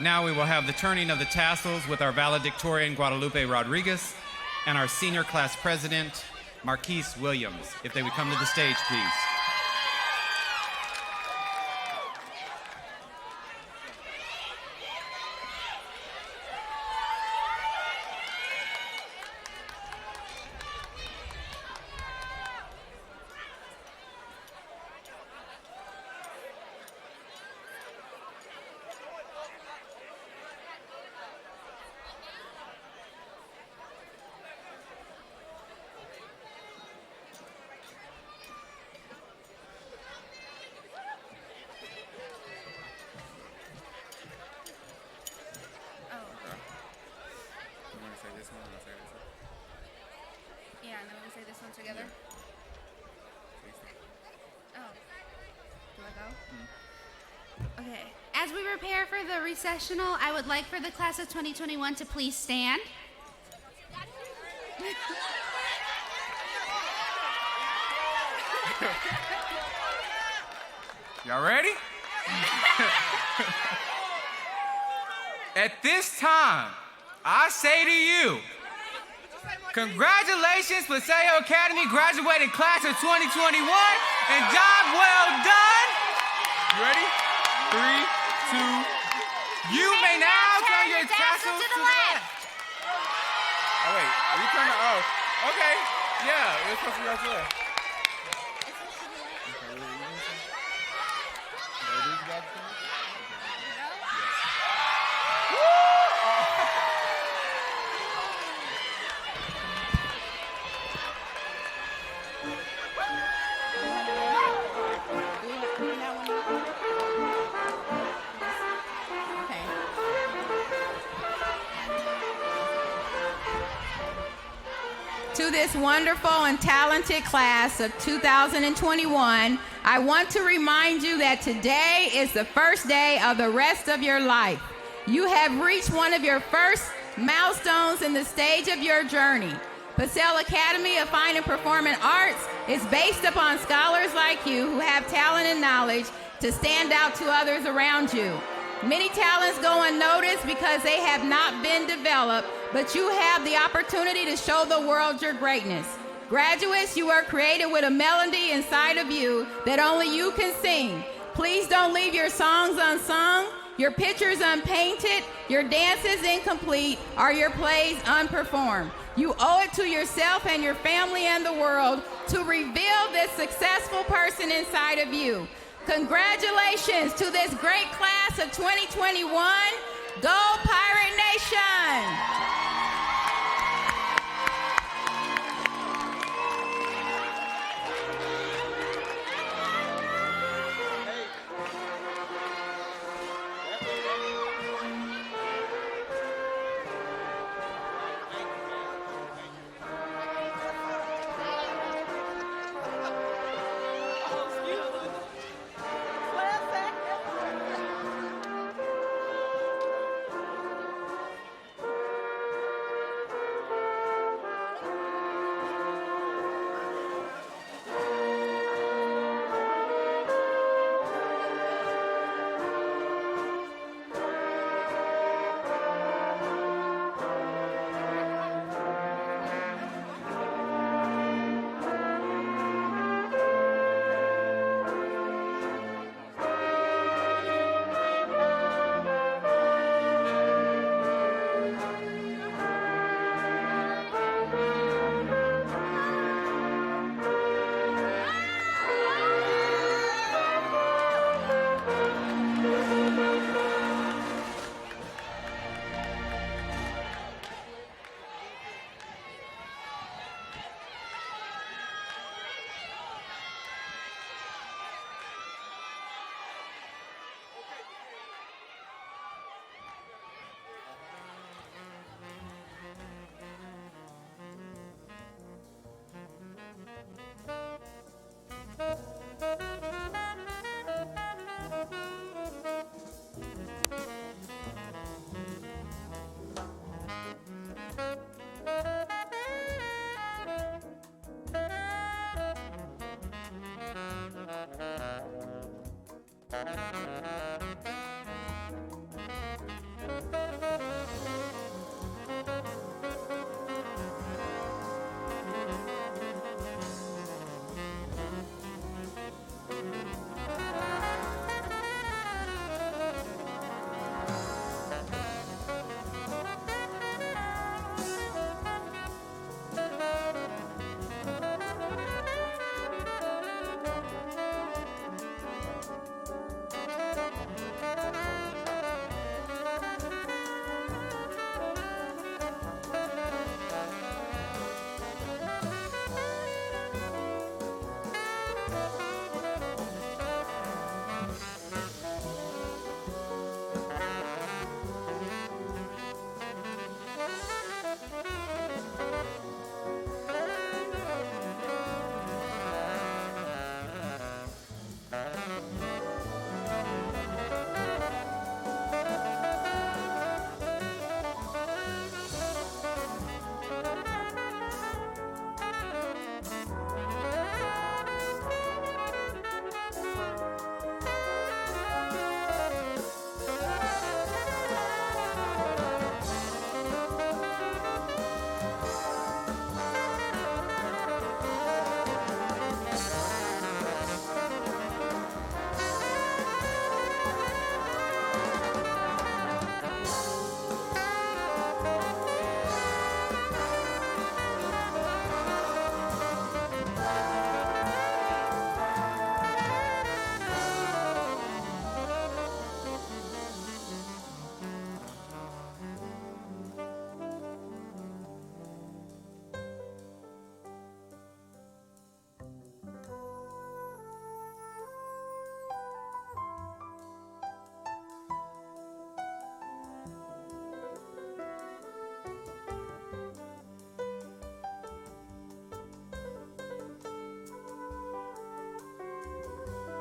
Now we will have the turning of the tassels with our valedictorian Guadalupe Rodriguez and our senior class president Marquise Williams. If they would come to the stage, please. Yeah, and then we say this one together. Oh. Do I go? Okay. As we prepare for the recessional, I would like for the class of 2021 to please stand. Y'all ready? At this time, I say to you, congratulations, Paseo Academy graduating class of 2021, and job well done. You ready? 3, 2. You may now turn your tassels to the left. Oh wait, are you turning? Oh, okay. Yeah, it's supposed to be right to the left. To this wonderful and talented class of 2021, I want to remind you that today is the first day of the rest of your life. You have reached one of your first milestones in the stage of your journey. Paseo Academy of Fine and Performing Arts is based upon scholars like you who have talent and knowledge to stand out to others around you. Many talents go unnoticed because they have not been developed, but you have the opportunity to show the world your greatness. Graduates, you are created with a melody inside of you that only you can sing. Please don't leave your songs unsung, your pictures unpainted, your dances incomplete, or your plays unperformed. You owe it to yourself and your family and the world to reveal this successful person inside of you. Congratulations to this great class of 2021. Go Pirate Nation!